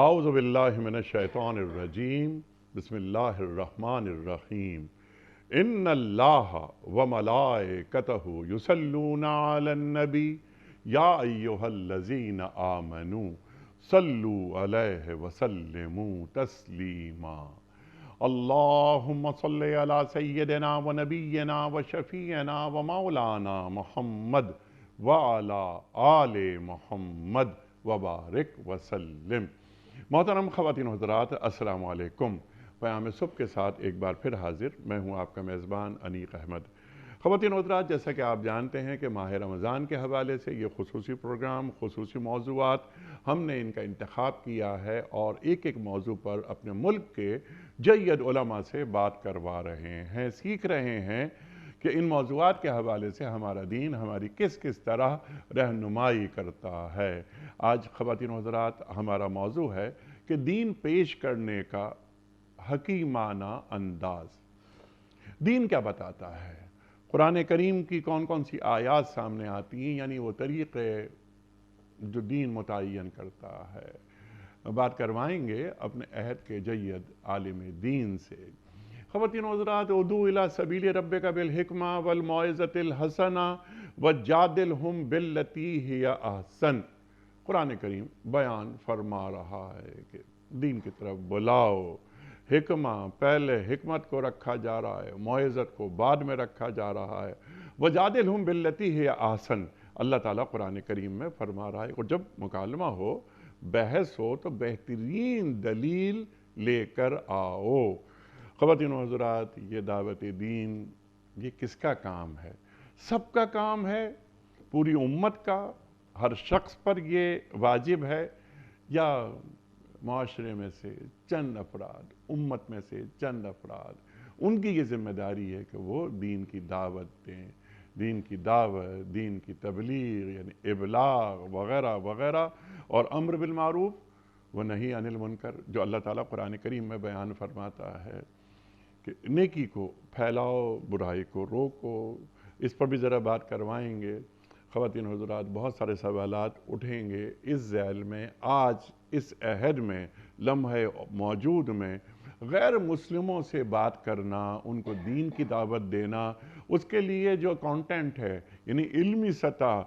اعوذ باللہ من الشیطان الرجیم بسم اللہ الرحمن الرحیم ان اللہ وملائکتہ یصلون علی النبی یا ایہا الذین آمنوا صلوا علیہ وسلموا تسلیما اللہم صلی علی سیدنا و نبینا و شفیعنا و مولانا محمد وعلی آل محمد وبارک وسلم۔ محترم خواتین و حضرات، السلام علیکم۔ پیام صبح کے ساتھ ایک بار پھر حاضر میں ہوں آپ کا میزبان انیق احمد۔ خواتین و حضرات، جیسا کہ آپ جانتے ہیں کہ ماہ رمضان کے حوالے سے یہ خصوصی پروگرام، خصوصی موضوعات ہم نے ان کا انتخاب کیا ہے اور ایک ایک موضوع پر اپنے ملک کے جید علماء سے بات کروا رہے ہیں، سیکھ رہے ہیں کہ ان موضوعات کے حوالے سے ہمارا دین ہماری کس کس طرح رہنمائی کرتا ہے۔ آج خواتین و حضرات ہمارا موضوع ہے کہ دین پیش کرنے کا حکیمانہ انداز۔ دین کیا بتاتا ہے؟ قرآن کریم کی کون کون سی آیات سامنے آتی ہیں، یعنی وہ طریقے جو دین متعین کرتا ہے۔ بات کروائیں گے اپنے عہد کے جید عالم دین سے۔ خواتین و حضرات، ادعو الی سبیل ربک بالحکمہ والموعظۃ الحسنہ وجادلہم باللتی ہی احسن۔ قرآن کریم بیان فرما رہا ہے کہ دین کی طرف بلاؤ، حکمہ پہلے حکمت کو رکھا جا رہا ہے، موعظت کو بعد میں رکھا جا رہا ہے۔ وجادلہم باللتی ہی احسن، اللہ تعالیٰ قرآن کریم میں فرما رہا ہے اور جب مکالمہ ہو، بحث ہو تو بہترین دلیل لے کر آؤ۔ خواتین و حضرات، یہ دعوت دین یہ کس کا کام ہے؟ سب کا کام ہے، پوری امت کا، ہر شخص پر یہ واجب ہے، یا معاشرے میں سے چند افراد، امت میں سے چند افراد، ان کی یہ ذمہ داری ہے کہ وہ دین کی دعوت دیں، دین کی دعوت، دین کی تبلیغ یعنی ابلاغ وغیرہ وغیرہ، اور امر بالمعروف و نہی عن المنکر جو اللہ تعالیٰ قرآن کریم میں بیان فرماتا ہے کہ نیکی کو پھیلاؤ، برائی کو روکو۔ اس پر بھی ذرا بات کروائیں گے۔ خواتین و حضرات، بہت سارے سوالات اٹھیں گے اس ذیل میں، آج اس عہد میں، لمحے موجود میں غیر مسلموں سے بات کرنا، ان کو دین کی دعوت دینا، اس کے لیے جو کانٹینٹ ہے یعنی علمی سطح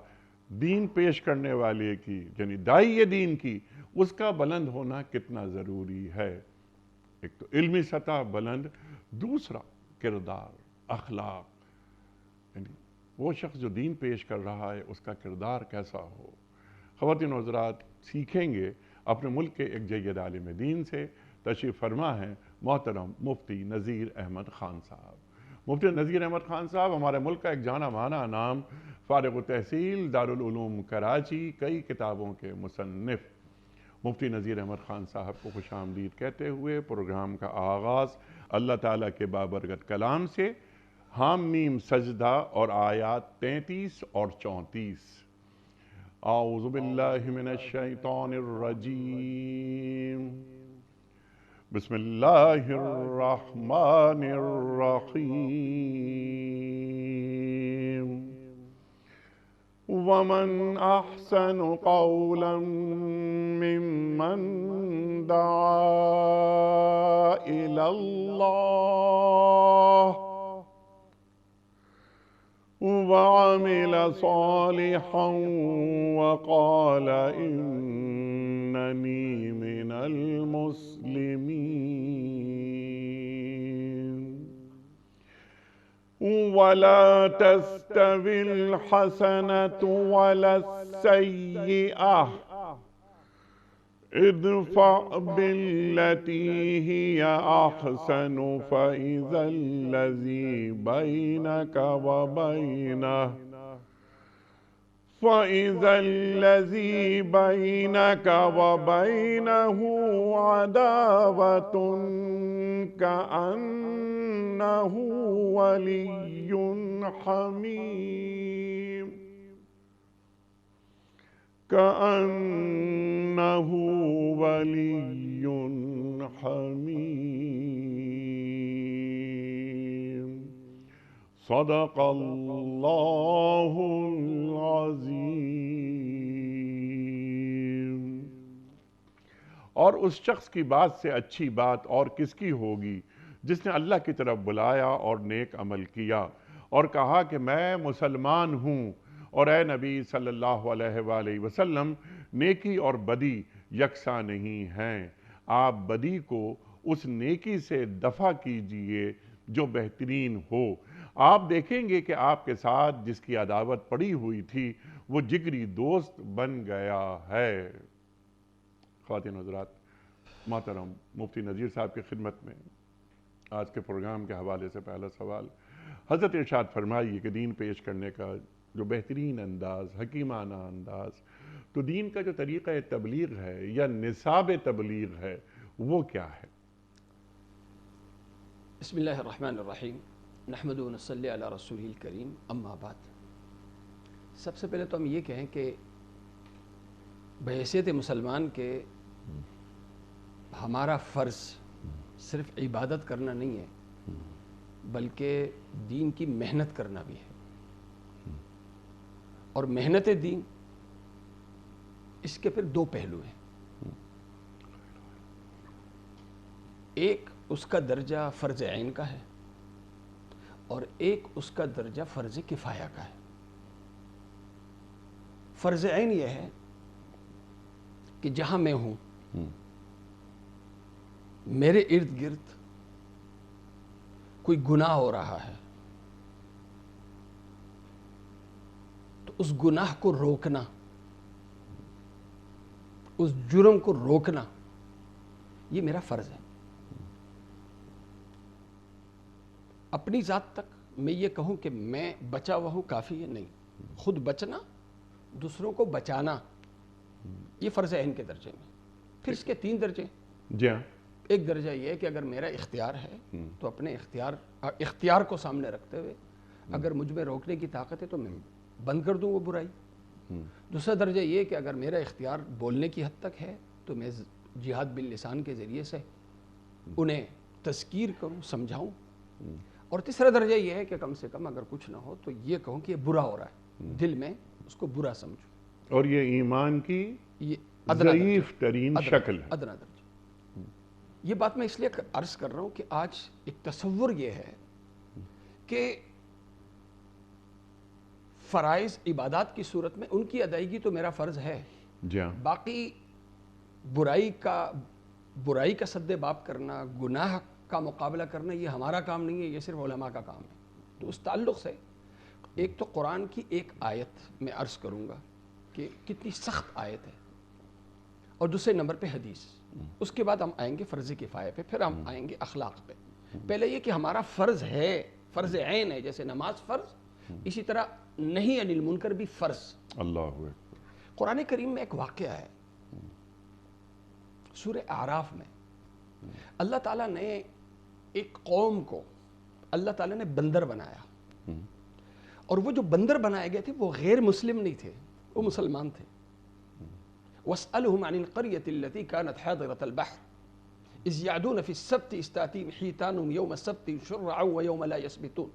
دین پیش کرنے والے کی یعنی داعی دین کی، اس کا بلند ہونا کتنا ضروری ہے۔ ایک تو علمی سطح بلند، دوسرا کردار، اخلاق، یعنی وہ شخص جو دین پیش کر رہا ہے اس کا کردار کیسا ہو۔ خواتین و حضرات، سیکھیں گے اپنے ملک کے ایک جید عالم دین سے۔ تشریف فرما ہے محترم مفتی نذیر احمد خان صاحب۔ مفتی نذیر احمد خان صاحب ہمارے ملک کا ایک جانا مانا نام، فارغ التحصیل، دارالعلوم کراچی، کئی کتابوں کے مصنف۔ مفتی نذیر احمد خان صاحب کو خوش آمدید کہتے ہوئے پروگرام کا آغاز اللہ تعالیٰ کے بابرکت کلام سے، حام میم سجدہ اور آیات 33 اور 34۔ اعوذ باللہ من الشیطان الرجیم، بسم اللہ الرحمن الرحیم۔ ومن احسن قولا ممن دعا الی اللہ وعمل صالحا وقال اننی من المسلمین۔ ولا تستوی الحسنة ولا السیئة ادفع بالتي هي أحسن فإذا الذي بينك وبينه عداوة كأنه ولي حميم، كأنه ولي حميم۔ صدق اللہ العظیم۔ اور اس شخص کی بات سے اچھی بات اور کس کی ہوگی جس نے اللہ کی طرف بلایا اور نیک عمل کیا اور کہا کہ میں مسلمان ہوں، اور اے نبی صلی اللہ علیہ وآلہ وسلم، نیکی اور بدی یکساں نہیں ہیں، آپ بدی کو اس نیکی سے دفع کیجئے جو بہترین ہو۔ آپ دیکھیں گے کہ آپ کے ساتھ جس کی عداوت پڑی ہوئی تھی وہ جگری دوست بن گیا ہے۔ خواتین حضرات، محترم مفتی نذیر صاحب کی خدمت میں آج کے پروگرام کے حوالے سے پہلا سوال، حضرت ارشاد فرمائیے کہ دین پیش کرنے کا جو بہترین انداز، حکیمانہ انداز، تو دین کا جو طریقہ تبلیغ ہے یا نصاب تبلیغ ہے وہ کیا ہے؟ بسم اللہ الرحمن الرحیم، نحمد و نصلی علی رسول الکریم، اما بعد۔ سب سے پہلے تو ہم یہ کہیں کہ بحیثیت مسلمان کے ہمارا فرض صرف عبادت کرنا نہیں ہے بلکہ دین کی محنت کرنا بھی ہے، اور محنت دین اس کے پھر دو پہلو ہیں۔ ایک اس کا درجہ فرض عین کا ہے اور ایک اس کا درجہ فرض کفایہ کا ہے۔ فرض عین یہ ہے کہ جہاں میں ہوں میرے ارد گرد کوئی گناہ ہو رہا ہے تو اس گناہ کو روکنا، اس جرم کو روکنا، یہ میرا فرض ہے۔ اپنی ذات تک میں یہ کہوں کہ میں بچا ہوا ہوں کافی ہے نہیں، خود بچنا، دوسروں کو بچانا، یہ فرض عین کے درجے میں۔ پھر اس کے تین درجے۔ جی ہاں۔ ایک درجہ یہ ہے کہ اگر میرا اختیار ہے تو اپنے اختیار کو سامنے رکھتے ہوئے اگر مجھ میں روکنے کی طاقت ہے تو میں بند کر دوں وہ برائی۔ دوسرا درجہ یہ ہے کہ اگر میرا اختیار بولنے کی حد تک ہے تو میں جہاد باللسان کے ذریعے سے انہیں تذکیر کروں، سمجھاؤں۔ اور تیسرا درجہ یہ ہے کہ کم سے کم اگر کچھ نہ ہو تو یہ کہوں کہ یہ برا ہو رہا ہے، دل میں اس کو برا سمجھوں۔ اور یہ ایمان کی یہ ضعیف ترین شکل ہے۔ ادنا درجہ۔ یہ بات میں اس لیے عرض کر رہا ہوں کہ آج ایک تصور یہ ہے کہ فرائض عبادات کی صورت میں ان کی ادائیگی تو میرا فرض ہے، جی ہاں، باقی برائی کا سد باب کرنا، گناہ کا مقابلہ کرنا، یہ ہمارا کام نہیں ہے، یہ صرف علماء کا کام ہے۔ تو اس تعلق سے ایک تو قرآن کی ایک آیت میں عرض کروں گا کہ کتنی سخت آیت ہے، اور دوسرے نمبر پہ حدیث، اس کے بعد ہم آئیں گے فرض کفایہ پہ، پھر ہم آئیں گے اخلاق پہ۔ پہلے یہ کہ ہمارا فرض ہے، فرض عین ہے، جیسے نماز فرض، اسی طرح نہیں عن المنکر بھی فرض۔ اللہ اکبر۔ قرآن کریم میں ایک واقعہ ہے، سورہ اعراف میں اللہ تعالیٰ نے ایک قوم کو اللہ تعالیٰ نے بندر بنایا، اور وہ جو بندر بنائے گئے تھے وہ غیر مسلم نہیں تھے، وہ مسلمان تھے۔ وَاسْأَلْهُمْ عَنِ الْقَرْيَةِ الَّتِي كَانَتْ حَاضِرَةَ الْبَحْرِ إِذْ يَعْدُونَ فِي السَّبْتِ إِذْ تَأْتِيهِمْ حِيتَانُهُمْ يَوْمَ السَّبْتِ شُرَّعًا وَيَوْمَ لَا يَسْبِتُونَ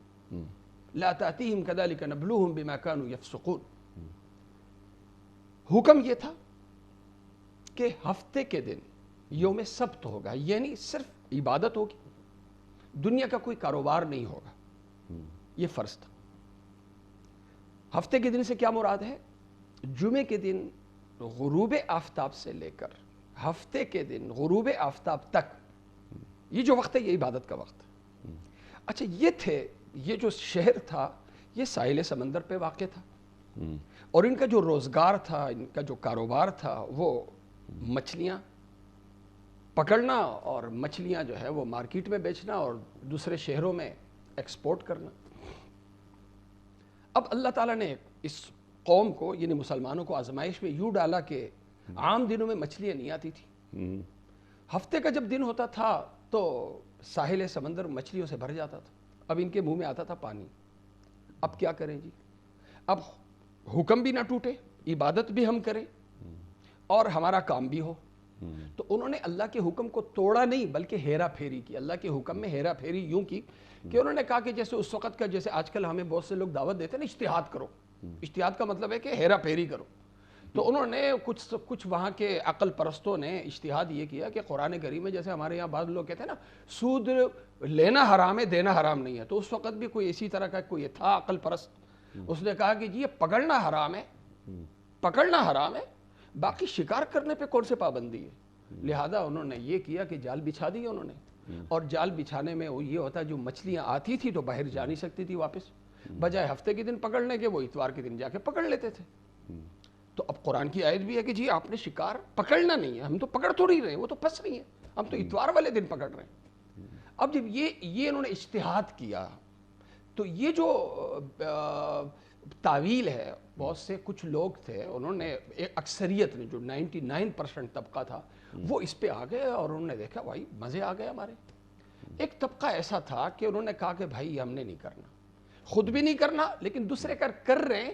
لَا تَأْتِيهِمْ كَذَلِكَ نَبْلُوهُمْ بِمَا كَانُوا يَفْسُقُونَ۔ حکم یہ تھا کہ ہفتے کے دن یوم سبت ہوگا، یعنی صرف عبادت ہوگی، دنیا کا کوئی کاروبار نہیں ہوگا، یہ فرض تھا۔ ہفتے کے دن سے کیا مراد ہے؟ جمعے کے دن غروب آفتاب سے لے کر ہفتے کے دن غروب آفتاب تک یہ جو وقت ہے یہ عبادت کا وقت ہے۔ اچھا، یہ جو شہر تھا یہ ساحل سمندر پہ واقع تھا، اور ان کا جو روزگار تھا، ان کا جو کاروبار تھا وہ مچھلیاں پکڑنا اور مچھلیاں جو ہے وہ مارکیٹ میں بیچنا اور دوسرے شہروں میں ایکسپورٹ کرنا۔ اب اللہ تعالیٰ نے اس قوم کو یعنی مسلمانوں کو آزمائش میں یوں ڈالا کہ عام دنوں میں مچھلیاں نہیں آتی تھی، ہفتے کا جب دن ہوتا تھا تو ساحل سمندر مچھلیوں سے بھر جاتا تھا، اب ان کے منہ میں آتا تھا پانی۔ اب کیا کریں جی؟ اب حکم بھی نہ ٹوٹے، عبادت بھی ہم کریں اور ہمارا کام بھی ہو، تو انہوں نے اللہ کے حکم کو توڑا نہیں بلکہ ہیرا پھیری کی۔ اللہ کے حکم میں ہیرا پھیری یوں کی کہ انہوں نے کہا کہ جیسے اس وقت کا، جیسے آج کل ہمیں بہت سے لوگ دعوت دیتے ہیں نا، اجتہاد کرو۔ اجتہاد کا مطلب ہے کہ ہیرا پھیری کرو، تو انہوں نے کچھ وہاں کے عقل پرستوں نے اجتہاد یہ کیا کہ قرآن کریم میں جیسے ہمارے یہاں بعض لوگ کہتے ہیں نا سود لینا حرام ہے دینا حرام نہیں ہے، تو اس وقت بھی کوئی اسی طرح کا کوئی تھا عقل پرست، اس نے کہا کہ جی یہ پکڑنا حرام ہے، پکڑنا حرام ہے، باقی شکار کرنے پہ کون سے پابندی ہے؟ لہذا انہوں نے یہ کیا کہ جال بچھا دی انہوں نے، اور جال بچھانے میں وہ یہ ہوتا جو مچھلیاں آتی تھی تو باہر جا نہیں سکتی تھی واپس، بجائے ہفتے کے دن پکڑنے کے وہ اتوار کے دن جا کے پکڑ لیتے تھے۔ تو اب قرآن کی آیت بھی ہے کہ جی آپ نے شکار پکڑنا نہیں ہے، ہم تو پکڑ تھوڑی رہے ہیں، وہ تو پھنس رہی ہیں، ہم تو اتوار والے دن پکڑ رہے ہیں۔ اب جب یہ انہوں نے اجتہاد کیا تو یہ جو تعویل ہے، بہت سے کچھ لوگ تھے انہوں نے اکثریت نے جو 99% طبقہ تھا وہ اس پہ آ گئے اور انہوں نے دیکھا بھائی مزے آ گئے ہمارے۔ ایک طبقہ ایسا تھا کہ انہوں نے کہا کہ بھائی ہم نے نہیں کرنا، خود بھی نہیں کرنا، لیکن دوسرے کر رہے ہیں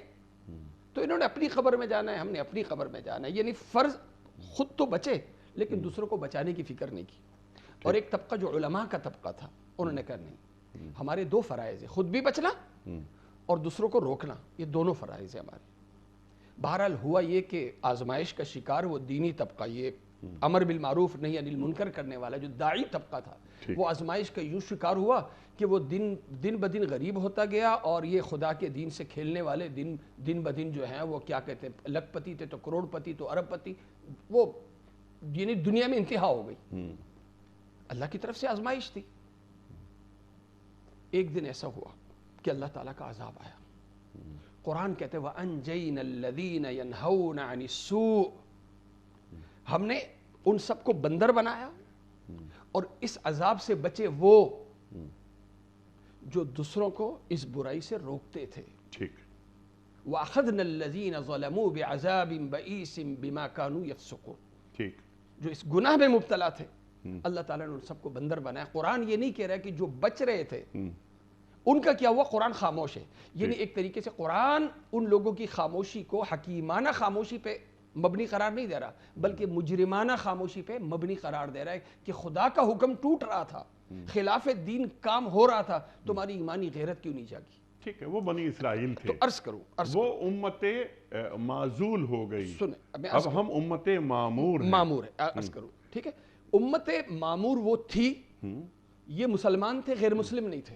تو انہوں نے اپنی قبر میں جانا ہے، ہم نے اپنی قبر میں جانا ہے، یعنی فرض خود تو بچے لیکن دوسروں کو بچانے کی فکر نہیں کی۔ اور ایک طبقہ جو علماء کا طبقہ تھا انہوں نے کہا نہیں، ہمارے دو فرائض ہیں، خود بھی بچنا اور دوسروں کو روکنا، یہ دونوں فرائض ہیں ہمارے۔ بہرحال ہوا یہ کہ آزمائش کا شکار وہ دینی طبقہ، یہ امر بالمعروف نہی عن المنکر کرنے والا جو داعی طبقہ تھا، وہ آزمائش کا یوں شکار ہوا کہ وہ دن بدن غریب ہوتا گیا، اور یہ خدا کے دین سے کھیلنے والے دن بدن جو ہیں وہ کیا کہتے ہیں لکھ پتی تھے تو کروڑ پتی تو ارب پتی، وہ یعنی دنیا میں انتہا ہو گئی۔ اللہ کی طرف سے آزمائش تھی۔ ایک دن ایسا ہوا کہ اللہ تعالیٰ کا عذاب آیا۔ قرآن کہتے ہیں وَأَنْجَيْنَا الَّذِينَ يَنْهَوْنَ عَنِ السُّوءِ، ہم نے ان سب کو بندر بنایا اور اس عذاب سے بچے وہ جو دوسروں کو اس برائی سے روکتے تھے۔ وَأَخَذْنَا الَّذِينَ ظَلَمُوا بِعَذَابٍ بَئِيسٍ بِمَا كَانُوا يَفْسُقُونَ، جو اس گناہ میں مبتلا تھے اللہ تعالیٰ نے ان سب کو بندر بنایا۔ قرآن یہ نہیں کہہ رہا کہ جو بچ رہے تھے ان کا کیا ہوا، قرآن خاموش ہے، یعنی ایک طریقے سے قرآن ان لوگوں کی خاموشی کو حکیمانہ خاموشی پہ مبنی قرار نہیں دے رہا، بلکہ مجرمانہ خاموشی پہ مبنی قرار دے رہا ہے کہ خدا کا حکم ٹوٹ رہا تھا، خلاف دین کام ہو رہا تھا، تمہاری ایمانی غیرت کیوں نہیں جاگی؟ ٹھیک ہے، وہ بنی اسرائیل تھے، تو عرض کروں وہ امت معزول ہو گئی، سنیں اب ہم امت معمور ہیں۔ معمور ہے، عرض کروں، ٹھیک ہے، امت معمور وہ تھی، یہ مسلمان تھے، غیر مسلم نہیں تھے،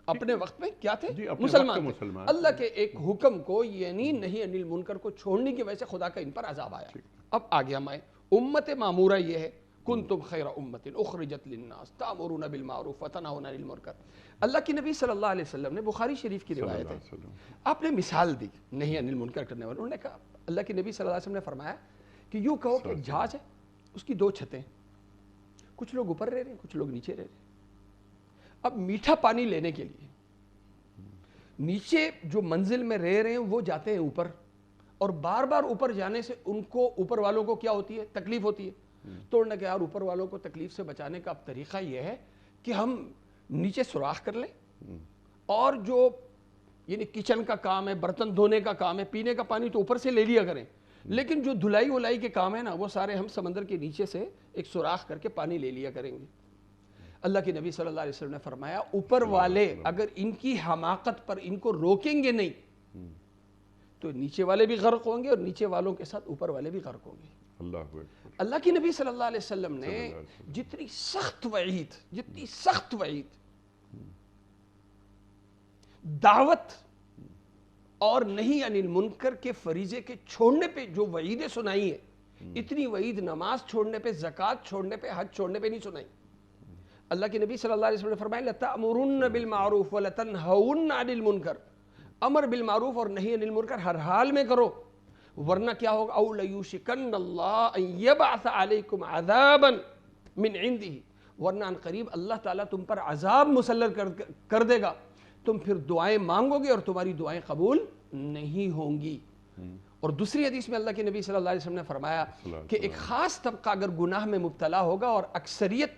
اپنے وقت میں کیا تھے؟ مسلمان تھے۔ اللہ کے ایک حکم کو یعنی نہیں عن المنکر کو چھوڑنے کی وجہ سے خدا کا ان پر عذاب آیا۔ اب آگے ہم آئے، امت معمورہ یہ ہے کنتم خیر امت اخرجت للناس تأمرون بالمعروف وتنہون عن المنکر۔ اللہ کی نبی صلی اللہ علیہ وسلم نے، بخاری شریف کی روایت ہے، آپ نے مثال دی نہیں عن المنکر کرنے والے، انہوں نے کہا، اللہ کی نبی صلی اللہ علیہ وسلم نے فرمایا کہ یوں کہو کہ ایک جہاز ہے، اس کی دو چھتیں، کچھ لوگ اوپر رہ رہے ہیں کچھ لوگ نیچے رہ رہے ہیں۔ اب میٹھا پانی لینے کے لیے نیچے جو منزل میں رہ رہے ہیں وہ جاتے ہیں اوپر، اور بار بار اوپر جانے سے ان کو اوپر والوں کو کیا ہوتی ہے؟ تکلیف ہوتی ہے۔ تو انہوں نے کہا یار اوپر والوں کو تکلیف سے بچانے کا اب طریقہ یہ ہے کہ ہم نیچے سوراخ کر لیں، اور جو یعنی کچن کا کام ہے، برتن دھونے کا کام ہے، پینے کا پانی تو اوپر سے لے لیا کریں، لیکن جو دھلائی ولائی کے کام ہے نا وہ سارے ہم سمندر کے نیچے سے ایک سوراخ کر کے پانی لے لیا کریں گے۔ اللہ کے نبی صلی اللہ علیہ وسلم نے فرمایا اوپر والے اگر ان کی حماقت پر ان کو روکیں گے نہیں تو نیچے والے بھی غرق ہوں گے، اور نیچے والوں کے ساتھ اوپر والے بھی غرق ہوں گے۔ اللہ کی نبی صلی اللہ علیہ وسلم نے جتنی سخت وعید دعوت اور نہیں عن المنکر کے فریضے کے چھوڑنے پہ جو وعیدیں سنائی ہیں، اتنی وعید نماز چھوڑنے پہ، زکوٰۃ چھوڑنے پہ، حج چھوڑنے پہ نہیں سنائی۔ اللہ کے نبی صلی اللہ علیہ وسلم نے فرمایا لَتَأْمُرُنَّ بِالْمَعْرُوفِ وَلَتَنْهَوُنَّ عَنِ الْمُنْكَرِ، امر بالمعروف اور نہی عن المنکر ہر حال میں کرو، ورنہ کیا ہوگا او لَيُوشِكَنَّ اللَّهُ أَن يَبْعَثَ عَلَيْكُمْ عَذَابًا مِنْ عِنْدِهِ، ورنہ ان قریب اللہ تعالیٰ تم پر عذاب مسلط کر دے گا، تم پھر دعائیں مانگو گے اور تمہاری دعائیں قبول نہیں ہوں گی۔ اور دوسری حدیث میں اللہ کے نبی صلی اللہ علیہ وسلم نے فرمایا کہ ایک خاص طبقہ اگر گناہ میں مبتلا ہوگا اور اکثریت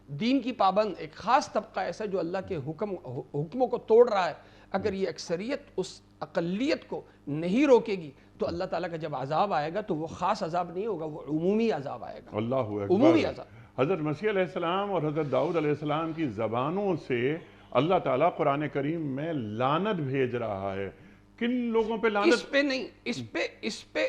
دین کی پابند، ایک خاص طبقہ ایسا جو اللہ کے حکموں کو توڑ رہا ہے، اگر یہ اکثریت اس اقلیت کو نہیں روکے گی تو اللہ تعالیٰ کا جب عذاب آئے گا تو وہ خاص عذاب نہیں ہوگا، وہ عمومی عذاب آئے گا، اللہ اکبر۔ عمومی عذاب۔ حضرت مسیح علیہ السلام اور حضرت داؤد علیہ السلام کی زبانوں سے اللہ تعالیٰ قرآن کریم میں لعنت بھیج رہا ہے۔ کن لوگوں پہ لعنت؟ اس پہ نہیں، اس پہ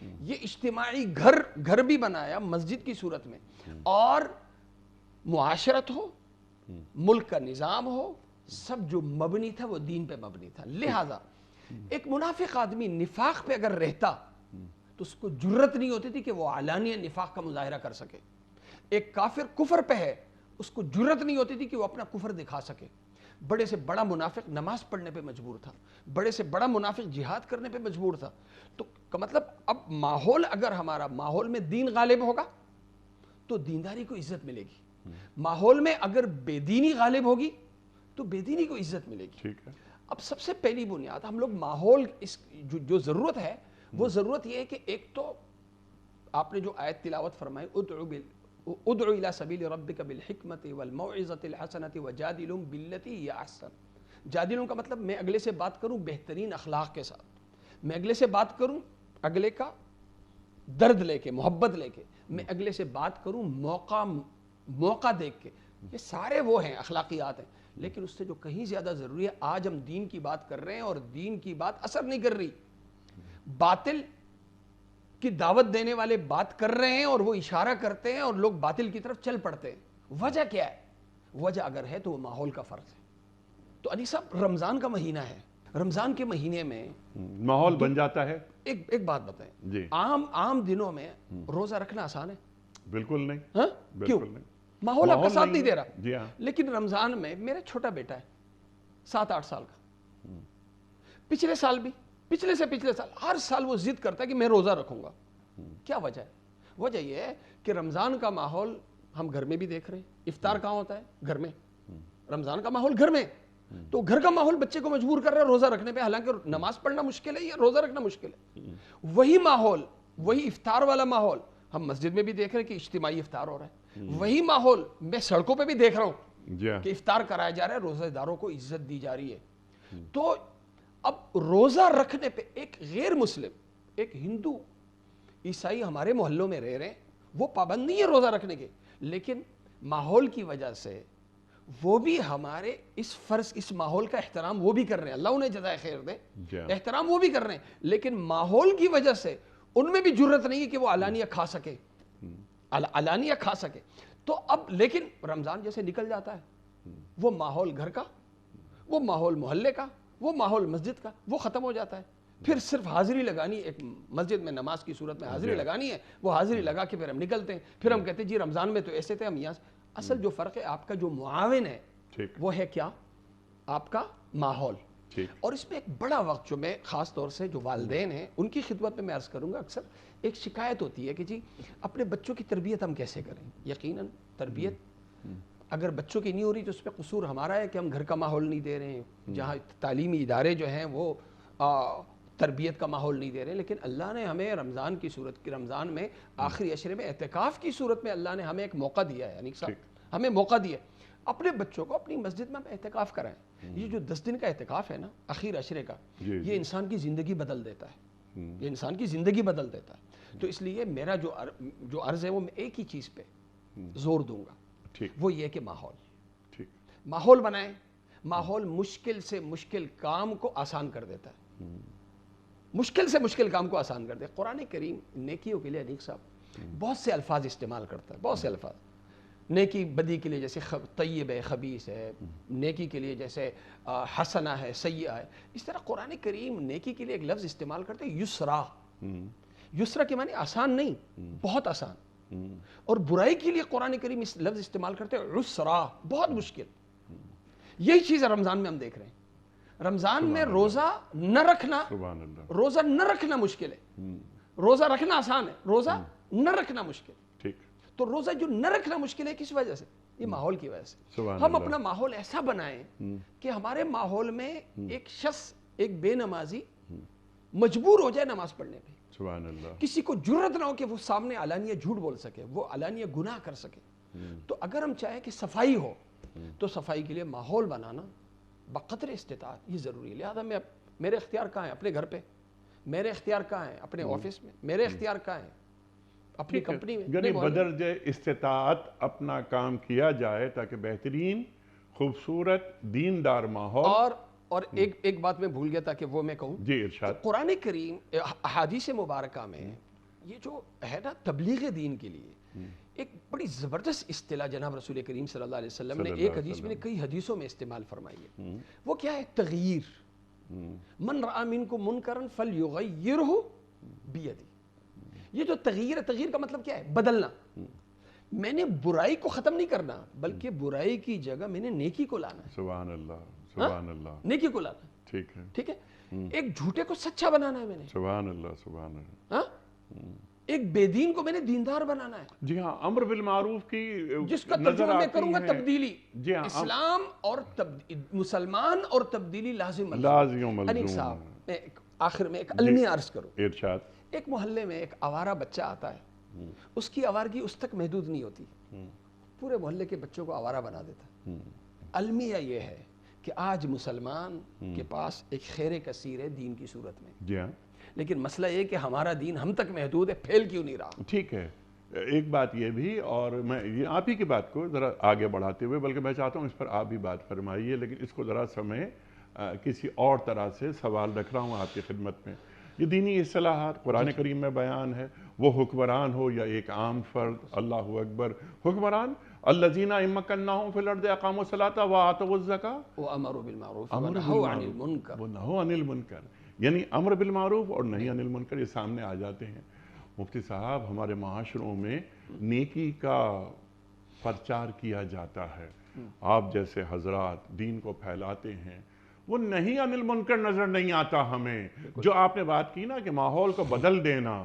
یہ اجتماعی گھر بھی بنایا مسجد کی صورت میں، اور معاشرت ہو، ملک کا نظام ہو، سب جو مبنی تھا وہ دین پہ مبنی تھا۔ لہٰذا ایک منافق آدمی نفاق پہ اگر رہتا تو اس کو جرت نہیں ہوتی تھی کہ وہ علانیہ نفاق کا مظاہرہ کر سکے۔ ایک کافر کفر پہ ہے، اس کو جرت نہیں ہوتی تھی کہ وہ اپنا کفر دکھا سکے۔ بڑے سے بڑا منافق نماز پڑھنے پہ مجبور تھا، بڑے سے بڑا منافق جہاد کرنے پہ مجبور تھا۔ تو مطلب اب ماحول، اگر ہمارا ماحول میں دین غالب ہوگا تو دینداری کو عزت ملے گی، ماحول میں اگر بے دینی غالب ہوگی تو بے دینی کو عزت ملے گی۔ ٹھیک ہے۔ اب سب سے پہلی بنیاد ہم لوگ ماحول جو ضرورت ہے وہ ضرورت یہ ہے کہ ایک تو آپ نے جو آیت تلاوت فرمائی، ادعو الی سبیل ربک بالحکمت والموعظۃ الحسنۃ وجادلہم باللتی ہی احسن۔ جادلہم کا مطلب میں اگلے سے بات کروں بہترین اخلاق کے ساتھ، میں اگلے سے بات کروں اگلے کا درد لے کے، محبت لے کے، میں اگلے سے بات کروں موقع دیکھ کے۔ یہ سارے وہ ہیں اخلاقیات ہیں، لیکن اس سے جو کہیں زیادہ ضروری ہے، آج ہم دین کی بات کر رہے ہیں اور دین کی بات اثر نہیں کر رہی، باطل کی دعوت دینے والے بات کر رہے ہیں اور وہ اشارہ کرتے ہیں اور لوگ باطل کی طرف چل پڑتے ہیں۔ وجہ کیا ہے؟ وجہ اگر ہے تو وہ ماحول کا فرق ہے۔ تو علی صاحب رمضان کا مہینہ ہے، رمضان کے مہینے میں ماحول بن جاتا ہے۔ ایک بات بتائیں، جی عام دنوں میں روزہ رکھنا آسان ہے؟ بالکل نہیں، ہاں کیوں؟ بالکل نہیں، ماحول آپ کا ساتھ نہیں دے رہا۔ جی ہاں، لیکن رمضان میں میرا چھوٹا بیٹا ہے 7-8 سال کا، پچھلے سال بھی، پچھلے سے پچھلے سال، ہر سال وہ ضد کرتا ہے کہ میں روزہ رکھوں گا۔ کیا وجہ ہے؟ وجہ یہ ہے کہ رمضان کا ماحول ہم گھر میں بھی دیکھ رہے ہیں، افطار کہاں ہوتا ہے؟ گھر میں۔ رمضان کا ماحول گھر میں، تو گھر کا ماحول بچے کو مجبور کر رہا ہے روزہ رکھنے پہ، حالانکہ نماز پڑھنا مشکل ہے یا روزہ رکھنا مشکل ہے۔ وہی ماحول، وہی افطار والا ماحول ہم مسجد میں بھی دیکھ رہے ہیں کہ اجتماعی افطار ہو رہا ہے، وہی ماحول میں سڑکوں پہ بھی دیکھ رہا ہوں جی ہاں، کہ افطار کرایا جا رہا ہے، روزہ داروں کو عزت دی جا رہی ہے۔ تو اب روزہ رکھنے پہ ایک غیر مسلم، ایک ہندو، عیسائی ہمارے محلوں میں رہ رہے ہیں، وہ پابند نہیں ہے روزہ رکھنے کے، لیکن ماحول کی وجہ سے وہ بھی ہمارے اس فرض، اس ماحول کا احترام وہ بھی کر رہے ہیں، اللہ انہیں جزائے خیر دے، احترام وہ بھی کر رہے ہیں، لیکن ماحول کی وجہ سے ان میں بھی جرت نہیں ہے کہ وہ علانیہ کھا سکے، علانیہ کھا سکے۔ تو اب لیکن رمضان جیسے نکل جاتا ہے، وہ ماحول گھر کا، وہ ماحول محلے کا، وہ ماحول مسجد کا، وہ ختم ہو جاتا ہے۔ پھر صرف حاضری لگانی، ایک مسجد میں نماز کی صورت میں حاضری لگانی ہے، وہ حاضری لگا کے پھر ہم نکلتے ہیں، پھر ہم کہتے ہیں جی رمضان میں تو ایسے تھے، ہم یہاں سے۔ اصل جو فرق ہے، آپ کا جو معاون ہے وہ ہے کیا؟ آپ کا ماحول۔ اور اس میں ایک بڑا وقت جو میں خاص طور سے جو والدین ہیں ان کی خدمت میں عرض کروں گا، اکثر ایک شکایت ہوتی ہے کہ جی اپنے بچوں کی تربیت ہم کیسے کریں؟ یقیناً تربیت اگر بچوں کی نہیں ہو رہی تو اس پہ قصور ہمارا ہے کہ ہم گھر کا ماحول نہیں دے رہے ہیں، جہاں تعلیمی ادارے جو ہیں وہ تربیت کا ماحول نہیں دے رہے ہیں۔ لیکن اللہ نے ہمیں رمضان کی صورت کی، رمضان میں آخری عشرے میں اعتکاف کی صورت میں اللہ نے ہمیں ایک موقع دیا ہے، انیق صاحب ہمیں موقع دیا اپنے بچوں کو اپنی مسجد میں اعتکاف کرائیں۔ یہ جو 10 دن کا اعتکاف ہے نا اخیر عشرے کا، یہ انسان کی زندگی بدل دیتا ہے، یہ انسان کی زندگی بدل دیتا ہے۔ تو اس لیے میرا جو عرض ہے وہ میں ایک ہی چیز پہ زور دوں گا، وہ یہ کہ ماحول بنائیں۔ ماحول مشکل سے مشکل کام کو آسان کر دیتا ہے، مشکل سے مشکل کام کو آسان کر دے۔ قرآن کریم نیکیوں کے لیے انیق صاحب بہت سے الفاظ استعمال کرتا ہے، بہت سے الفاظ، نیکی بدی کے لیے جیسے طیب ہے، خبیث ہے، نیکی کے لیے جیسے حسنہ ہے، سیئہ ہے، اس طرح قرآن کریم نیکی کے لیے ایک لفظ استعمال کرتے ہیں یسرا۔ یسرا کے معنی آسان نہیں، بہت آسان، اور برائی کے لیے قرآن کریم اس لفظ استعمال کرتے ہیں عسرا، بہت مشکل۔ یہی چیز رمضان میں ہم دیکھ رہے ہیں، رمضان میں روزہ نہ رکھنا، روزہ نہ رکھنا مشکل ہے، روزہ رکھنا آسان ہے، روزہ نہ رکھنا مشکل۔ تو روزہ جو نہ رکھنا مشکل ہے کس وجہ سے؟ یہ ماحول کی وجہ سے۔ ہم اپنا ماحول ایسا بنائیں کہ ہمارے ماحول میں ایک شخص، ایک بے نمازی مجبور ہو جائے نماز پڑھنے پہ، سبحان اللہ، کسی کو جرت نہ ہو کہ وہ سامنے علانیہ جھوٹ بول سکے، وہ علانیہ گناہ کر سکے۔ تو اگر ہم چاہیں کہ صفائی ہو تو صفائی کے لیے ماحول بنانا بقدر استطاعت یہ ضروری ہے۔ لہذا میرے اختیار کہاں ہیں؟ اپنے گھر پہ، میرے اختیار کہاں ہیں؟ اپنے آفس میں، میرے اختیار کہاں ہیں؟ اپنی کمپنی میں۔ یعنی بدرجہ استطاعت اپنا کام کیا جائے تاکہ بہترین خوبصورت دیندار ماحول۔ اور ایک بات میں بھول گیا تھا کہ وہ میں کہوں، جی ارشاد۔ قرآن کریم احادیث مبارکہ میں یہ جو ہے نا تبلیغ دین کے لیے ایک بڑی زبردست اصطلاح جناب رسول کریم صلی اللہ علیہ وسلم نے ایک حدیث میں نے کئی حدیثوں میں استعمال فرمائی ہے. وہ کیا ہے؟ تغییر. من رأى منکم منکرا فلیغیرہ بیدی. یہ جو تغییر ہے، تغییر کا مطلب کیا ہے؟ بدلنا. میں نے برائی کو ختم نہیں کرنا بلکہ برائی کی جگہ میں نے نیکی کو لانا ہے. سبحان اللہ، سبحان اللہ. نیکی کو لانا ہے. ٹھیک ہے، ٹھیک ہے. ایک جھوٹے کو سچا بنانا ہے میں نے. سبحان اللہ، سبحان اللہ. ہاں، ایک بے دین کو میں نے دیندار بنانا ہے. جی ہاں، امر بالمعروف کی جس کا ترجمہ میں کروں گا تبدیلی. جی ہاں، اسلام اور مسلمان اور تبدیلی لازم ملزوم. صاحب میں آخر میں ایک علمی عرض کروں. ارشاد. ایک محلے میں ایک آوارہ بچہ آتا ہے، اس کی آوارگی اس تک محدود نہیں ہوتی، پورے محلے کے بچوں کو آوارہ بنا دیتا. المیہ یہ ہے کہ آج مسلمان کے پاس ایک خیر کثیر ہے دین کی صورت میں. جی ہاں، لیکن مسئلہ یہ کہ ہمارا دین ہم تک محدود ہے، پھیل کیوں نہیں رہا؟ ٹھیک ہے. ایک بات یہ بھی، اور میں یہ آپ ہی کی بات کو ذرا آگے بڑھاتے ہوئے، بلکہ میں چاہتا ہوں اس پر آپ بھی بات فرمائیے، لیکن اس کو ذرا سمے کسی اور طرح سے سوال رکھ رہا ہوں آپ کی خدمت میں. یہ دینی اصطلاحات قرآن کریم میں بیان ہے، وہ حکمران ہو یا ایک عام فرد. اللہ اکبر. حکمران الذین ان مکناہم فی الارض اقاموا الصلاۃ وآتوا الزکاۃ وامروا بالمعروف ونہوا عن المنکر. ونہوا عن المنکر، یعنی امر بالمعروف اور نہی عن المنکر یہ سامنے آ جاتے ہیں. مفتی صاحب، ہمارے معاشروں میں نیکی کا پرچار کیا جاتا ہے، آپ جیسے حضرات دین کو پھیلاتے ہیں، وہ نہیں عن المنکر نظر نہیں آتا ہمیں. جو آپ نے بات کی نا کہ ماحول کو بدل دینا،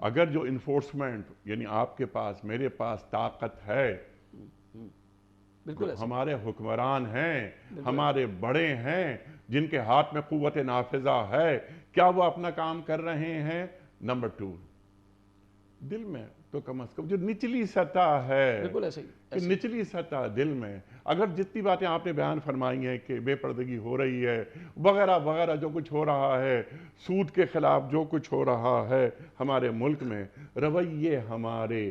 اگر جو انفورسمنٹ یعنی آپ کے پاس میرے پاس طاقت ہے، ہمارے حکمران ہیں، ہمارے بڑے ہیں جن کے ہاتھ میں قوت نافذہ ہے، کیا وہ اپنا کام کر رہے ہیں؟ نمبر 2، دل میں تو کم از کم جو نچلی سطح ہے، بالکل ایسے ہی نچلی سطح دل میں اگر جتنی باتیں آپ نے بیان فرمائی ہیں کہ بے پردگی ہو رہی ہے وغیرہ وغیرہ، جو کچھ ہو رہا ہے، سود کے خلاف جو کچھ ہو رہا ہے ہمارے ملک میں، رویے ہمارے،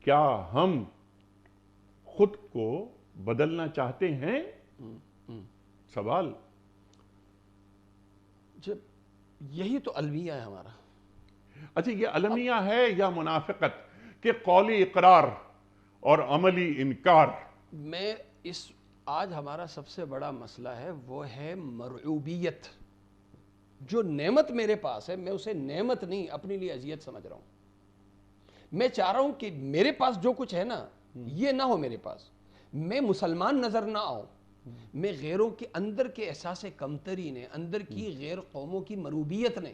کیا ہم خود کو بدلنا چاہتے ہیں؟ سوال. جب یہی تو المیہ ہے ہمارا. اچھا، یہ المیہ ہے یا منافقت کہ قولی اقرار اور عملی انکار؟ میں آج ہمارا سب سے بڑا مسئلہ ہے وہ ہے مرعوبیت. جو نعمت میرے پاس ہے میں اسے نعمت نہیں اپنے لیے اذیت سمجھ رہا ہوں. میں چاہ رہا ہوں کہ میرے پاس جو کچھ ہے نا یہ نہ ہو میرے پاس، میں مسلمان نظر نہ آؤں، میں غیروں کے اندر کے احساس کمتری نے، اندر کی غیر قوموں کی مروبیت نے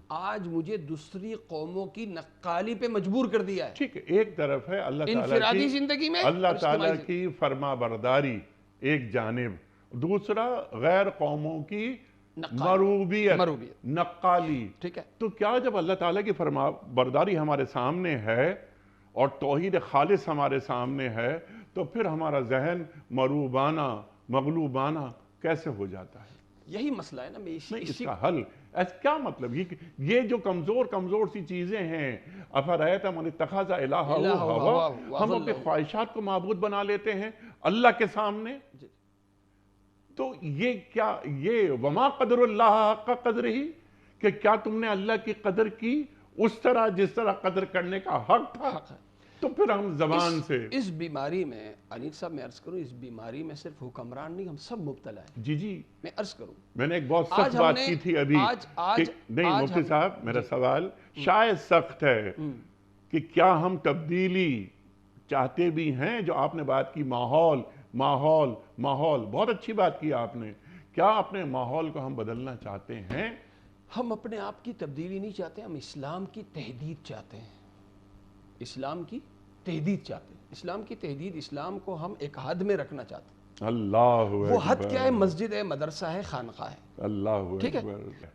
آج مجھے دوسری قوموں کی نقالی پہ مجبور کر دیا ہے. ٹھیک ہے، ایک طرف ہے اللہ انفرادی زندگی میں اللہ تعالیٰ کی فرما برداری ایک جانب، دوسرا غیر قوموں کی مروبیت، نقالی. ٹھیک ہے، تو کیا جب اللہ تعالیٰ کی فرما برداری ہمارے سامنے ہے اور توحید خالص ہمارے سامنے ہے تو پھر ہمارا ذہن مروبانہ، مغلوبانہ کیسے ہو جاتا ہے؟ یہی مسئلہ ہے نا. اس کا حل کیا مطلب؟ یہ جو کمزور سی چیزیں ہیں، افرأیت من اتخذ الہہ ہواہ، ہم اپنے خواہشات کو معبود بنا لیتے ہیں اللہ کے سامنے. تو یہ کیا، یہ وما قدر اللہ حق قدرہ، کہ کیا تم نے اللہ کی قدر کی اس طرح جس طرح قدر کرنے کا حق تھا؟ تو پھر ہم زبان سے اس بیماری میں، انیس صاحب میں عرض کروں، اس بیماری میں صرف حکمران نہیں ہم سب مبتلا ہیں. جی میں عرض کروں، میں نے ایک بہت سخت بات کی تھی ابھی، نہیں مفتی صاحب میرا سوال شاید سخت ہے کہ کیا ہم تبدیلی چاہتے بھی ہیں؟ جو آپ نے بات کی ماحول ماحول ماحول، بہت اچھی بات کی آپ نے. کیا اپنے ماحول کو ہم بدلنا چاہتے ہیں؟ ہم اپنے آپ کی تبدیلی نہیں چاہتے، ہم اسلام کی تحدید چاہتے ہیں. اسلام کی تحدید چاہتے ہیں. اسلام کی تحدید، اسلام کو ہم ایک حد میں رکھنا چاہتے ہیں. اللہ وہ حد کیا ہے؟ مسجد ہے، مدرسہ ہے، خانقاہ ہے. اللہ ٹھیک ہے.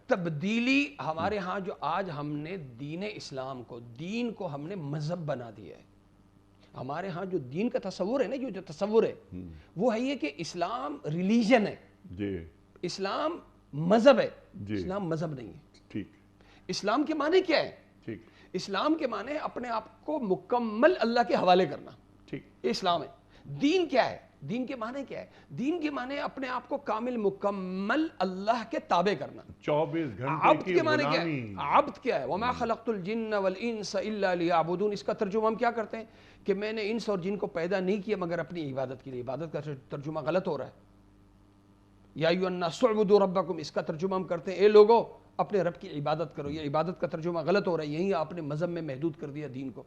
تبدیلی ہمارے ہاں جو آج ہم نے دین اسلام کو، دین کو ہم نے مذہب بنا دیا ہے. ہمارے ہاں جو دین کا تصور ہے نا، جو تصور ہے وہ ہے یہ کہ اسلام ریلیجن ہے، جی اسلام مذہب ہے. اسلام مذہب نہیں ہے. ٹھیک. اسلام کے معنی کیا ہے؟ ٹھیک. اسلام کے معنی ہے اپنے آپ کو مکمل اللہ کے حوالے کرنا. ٹھیک. اسلام ہے. دین کیا ہے؟ دین کے معنی کیا ہے؟ دین کے معنی اپنے آپ کو کامل مکمل اللہ کے تابع کرنا. 24 گھنٹے عبد کی کے معنی کیا غلامی. ہے؟ عبد کیا ہے؟ وما خلقت الجن والانس الا لیعبدون. اس کا ترجمہ ہم کیا کرتے ہیں کہ میں نے انس اور جن کو پیدا نہیں کیا مگر اپنی عبادت کے لیے. عبادت کا ترجمہ غلط ہو رہا ہے. یا ایھا الناس اعبدوا ربکم، اس کا ترجمہ ہم کرتے ہیں اے لوگو اپنے رب کی عبادت کرو. یہ عبادت کا ترجمہ غلط ہو رہا ہے. یہی آپ نے مذہب میں محدود کر دیا دین کو.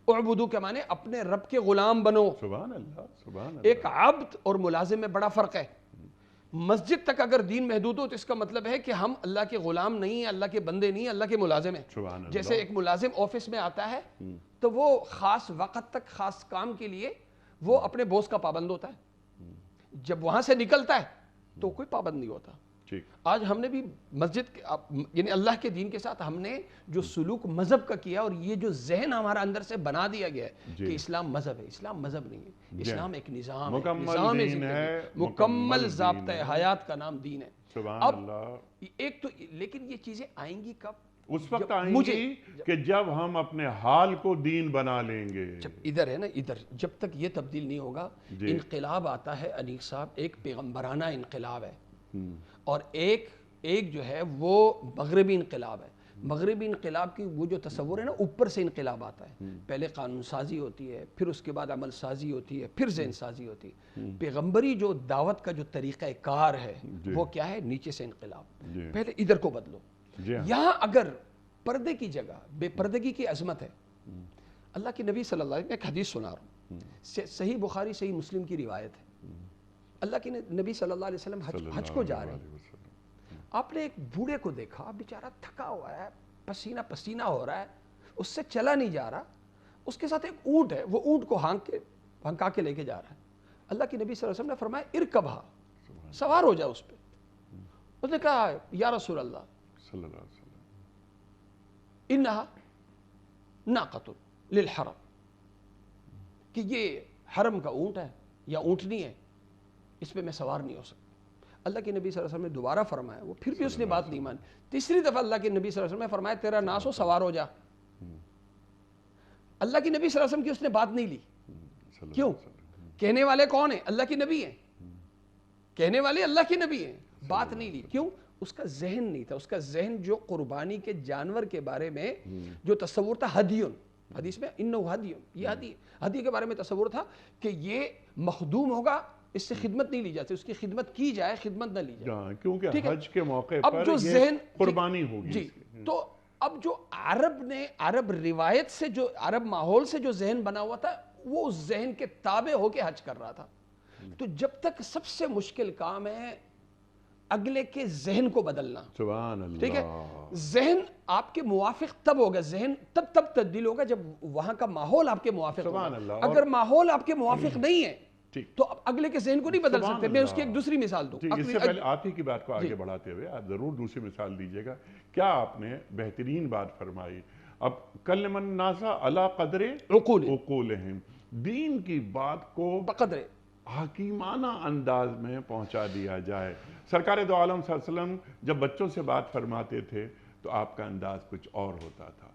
اعبدو کے معنی اپنے رب کے غلام بنو. سبحان اللہ، سبحان اللہ. ایک عبد اور ملازم میں بڑا فرق ہے. مسجد تک اگر دین محدود ہو تو اس کا مطلب ہے کہ ہم اللہ کے غلام نہیں ہیں، اللہ کے بندے نہیں ہیں، اللہ کے ملازم ہیں. سبحان اللہ. جیسے ایک ملازم آفس میں آتا ہے تو وہ خاص وقت تک خاص کام کے لیے وہ اپنے بوس کا پابند ہوتا ہے. جب وہاں سے نکلتا ہے تو کوئی پابند نہیں ہوتا. ٹھیک. آج ہم نے بھی مسجد یعنی اللہ کے دین کے ساتھ ہم نے جو سلوک مذہب کا کیا اور یہ جو ذہن ہمارا اندر سے بنا دیا گیا ہے کہ اسلام مذہب ہے. اسلام مذہب نہیں ہے. اسلام ایک نظام ہے. نظام دین ہے، مکمل ضابطۂ حیات کا نام دین ہے. سبحان اب اللہ. ایک تو لیکن یہ چیزیں آئیں گی کب؟ اس وقت آئیں گی کہ جب ہم اپنے حال کو دین بنا لیں گے. جب ادھر ہے نا، ادھر جب تک یہ تبدیل نہیں ہوگا. انقلاب آتا ہے انیق صاحب، ایک پیغمبرانہ انقلاب ہے اور ایک جو ہے وہ مغربی انقلاب ہے. مغربی انقلاب کی وہ جو تصور ہے نا، اوپر سے انقلاب آتا ہے. پہلے قانون سازی ہوتی ہے، پھر اس کے بعد عمل سازی ہوتی ہے، پھر ذہن سازی ہوتی ہے. پیغمبری جو دعوت کا جو طریقہ کار ہے وہ کیا ہے؟ نیچے سے انقلاب. پہلے ادھر کو بدلو. یہاں اگر پردے کی جگہ بے پردگی کی عظمت ہے. اللہ کے نبی صلی اللہ علیہ وسلم، ایک حدیث سنا رہا ہوں، صحیح بخاری صحیح مسلم کی روایت ہے. اللہ کے نبی صلی اللہ علیہ وسلم حج کو جا رہے ہیں. آپ نے ایک بوڑھے کو دیکھا، بیچارہ تھکا ہوا ہے، پسینہ پسینہ ہو رہا ہے، اس سے چلا نہیں جا رہا. اس کے ساتھ ایک اونٹ ہے، وہ اونٹ کو ہانکا کے لے کے جا رہا ہے. اللہ کے نبی صلی اللہ علیہ وسلم نے فرمایا ارکبھا، سوار ہو جا اس پہ. اس نے کہا یا رسول اللہ صلی اللہ علیہ وسلم، انہا ناقۃ للحرم، کہ یہ حرم کا اونٹ ہے یا اونٹنی ہے، اس پہ میں سوار نہیں ہو سکتا. اللہ کے نبی صلی اللہ علیہ وسلم نے دوبارہ فرمایا، وہ پھر بھی اس نے بات نہیں مانی. تیسری دفعہ اللہ کے نبی صلی اللہ علیہ وسلم نے فرمایا تیرا ناس ہو، سوار ہو جا. اللہ کے نبی صلی اللہ علیہ وسلم کی اس نے بات نہیں لی. کیوں؟ کہنے والے کون ہیں؟ اللہ کے نبی ہیں. کہنے والے اللہ کے نبی ہیں. بات نہیں لی. کیوں؟ اس کا ذہن نہیں تھا. اس کا ذہن جو قربانی کے جانور کے بارے میں جو تصور تھا، ہدیون، حدیث میں انہو ہدیون، یہ ہدی کے بارے میں تصور تھا کہ یہ مخدوم ہوگا، اس سے خدمت نہیں لی جاتی، اس کی خدمت کی جائے، خدمت نہ لی جائے. کیونکہ حج کے موقع پر یہ قربانی ہوگی. جی. تو اب جو عرب روایت سے، جو عرب ماحول سے جو ذہن بنا ہوا تھا، وہ اس ذہن کے تابع ہو کے حج کر رہا تھا. تو جب تک سب سے مشکل کام ہے اگلے کے ذہن کو بدلنا. سبحان اللہ. ٹھیک ہے. ذہن آپ کے موافق تب ہوگا، ذہن تب تبدیل ہوگا جب وہاں کا ماحول آپ کے موافق ہوگا. اگر ماحول آپ کے موافق نہیں ہے تو اب اگلے کے ذہن کو نہیں بدل سکتے. میں اس کی ایک دوسری مثال دوں. اس سے پہلے آپ ہی کی بات کو آگے بڑھاتے ہوئے آپ ضرور دوسری مثال دیجیے گا. کیا آپ نے بہترین بات فرمائی. اب کلم الناس علی قدر عقولہم، دین کی بات کو بقدر حکیمانہ انداز میں پہنچا دیا جائے. سرکار دو عالم صلی اللہ علیہ وسلم جب بچوں سے بات فرماتے تھے تو آپ کا انداز کچھ اور ہوتا تھا.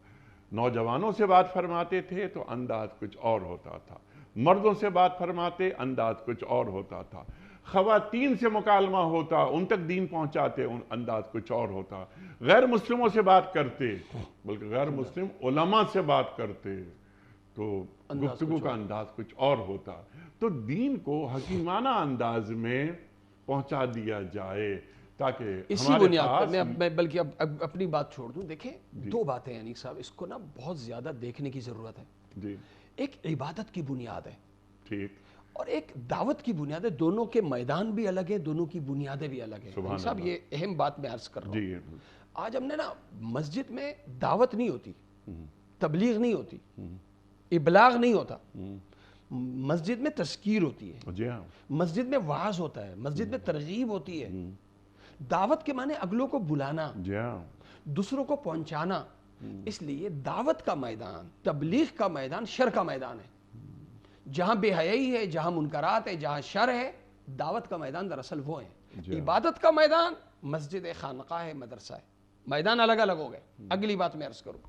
نوجوانوں سے بات فرماتے تھے تو انداز کچھ اور ہوتا تھا. مردوں سے بات فرماتے انداز کچھ اور ہوتا تھا. خواتین سے مکالمہ ہوتا، ان تک دین پہنچاتے، ان انداز کچھ اور ہوتا. غیر مسلموں سے بات کرتے، بلکہ غیر مسلم علماء سے بات کرتے تو گفتگو کا انداز کچھ اور ہوتا. تو دین کو حکیمانہ انداز میں پہنچا دیا جائے تاکہ اسی بنیاد پر میں بلکہ اب اپنی بات چھوڑ دوں. دیکھیں دو باتیں انیق صاحب، اس کو نا بہت زیادہ دیکھنے کی ضرورت ہے. جی. ایک عبادت کی بنیاد ہے، ٹھیک، اور ایک دعوت کی بنیاد ہے. دونوں کے میدان بھی الگ ہیں، دونوں کی بنیادیں بھی الگ ہیں. انیق صاحب یہ اہم بات میں عرض کر رہا ہوں. آج ہم نے نا مسجد میں دعوت نہیں ہوتی، تبلیغ نہیں ہوتی، ابلاغ نہیں ہوتا. مسجد میں تذکیر ہوتی ہے، مسجد میں وعظ ہوتا ہے، مسجد میں ترغیب ہوتی ہے. دعوت کے معنی اگلوں کو بلانا، دوسروں کو پہنچانا. اس لیے دعوت کا میدان، تبلیغ کا میدان شر کا میدان ہے. جہاں بے حیائی ہے، جہاں منکرات ہے، جہاں شر ہے، دعوت کا میدان دراصل وہ ہے. عبادت کا میدان مسجد ہے، خانقاہ ہے، مدرسہ ہے. میدان الگ الگ ہو گئے. اگلی بات میں عرض کروں،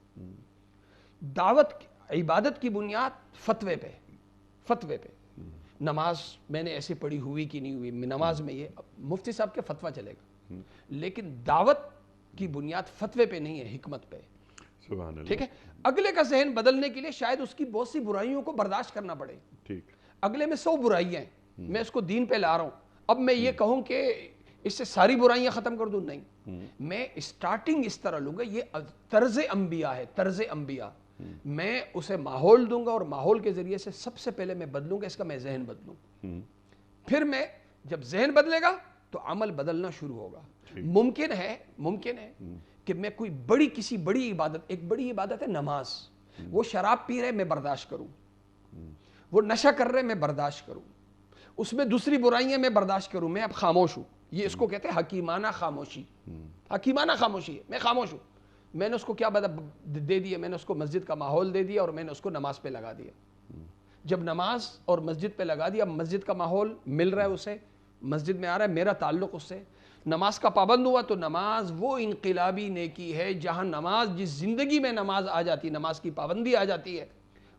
عبادت کی بنیاد فتوے پہ. نماز میں نے ایسے پڑھی ہوئی کہ نہیں ہوئی, نماز میں یہ مفتی صاحب کے فتویٰ چلے گا, لیکن دعوت کی بنیاد فتوے پہ نہیں ہے, حکمت پہ. سبحان اللہ. ٹھیک ہے, اگلے کا ذہن بدلنے کے لیے شاید اس کی بہت سی برائیوں کو برداشت کرنا پڑے. ٹھیک, اگلے میں 100 برائیاں ہیں, میں اس کو دین پہ لا رہا ہوں, اب میں یہ کہوں کہ اس سے ساری برائیاں ختم کر دوں, نہیں, میں اسٹارٹنگ اس طرح لوں گا, یہ طرز انبیاء ہے, طرز انبیاء. میں اسے ماحول دوں گا اور ماحول کے ذریعے سے سب سے پہلے میں بدلوں گا اس کا میں ذہن بدلوں, پھر میں جب ذہن بدلے گا تو عمل بدلنا شروع ہوگا. ممکن ہے کہ میں کوئی کسی بڑی عبادت, ایک بڑی عبادت ہے نماز, وہ شراب پی رہے میں برداشت کروں, وہ نشہ کر رہے میں برداشت کروں, اس میں دوسری برائیاں میں برداشت کروں, میں اب خاموش ہوں. یہ اس کو کہتے ہیں حکیمانہ خاموشی. حکیمانہ خاموشی ہے, میں خاموش ہوں. میں نے اس کو کیا دے دیا, میں نے اس کو مسجد کا ماحول دے دیا اور میں نے اس کو نماز پہ لگا دیا. جب نماز اور مسجد پہ لگا دیا, مسجد کا ماحول مل رہا ہے اسے, مسجد میں آ رہا ہے, میرا تعلق اس سے, نماز کا پابند ہوا, تو نماز وہ انقلابی نیکی ہے جہاں نماز, جس زندگی میں نماز آ جاتی, نماز کی پابندی آ جاتی ہے,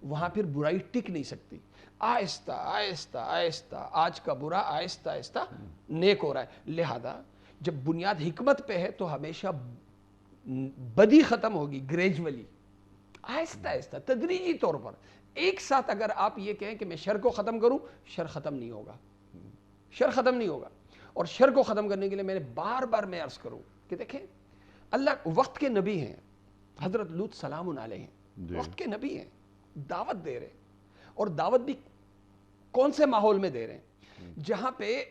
وہاں پھر برائی ٹک نہیں سکتی. آہستہ آہستہ آہستہ آج کا برا آہستہ آہستہ نیک ہو رہا ہے. لہذا جب بنیاد حکمت پہ ہے تو ہمیشہ بدی ختم ہوگی, گریجولی, آہستہ آہستہ, تدریجی طور پر. ایک ساتھ اگر آپ یہ کہیں کہ میں شر کو ختم کروں, شر ختم نہیں ہوگا, شر ختم نہیں ہوگا. اور شر کو ختم کرنے کے لیے میں نے بار بار میں عرض کروں کہ دیکھیں, اللہ وقت کے نبی ہیں, حضرت لوط سلام علیہ ہیں, وقت کے نبی ہیں, دعوت دے رہے ہیں, اور دعوت بھی کون سے ماحول میں دے رہے ہیں, جہاں پہ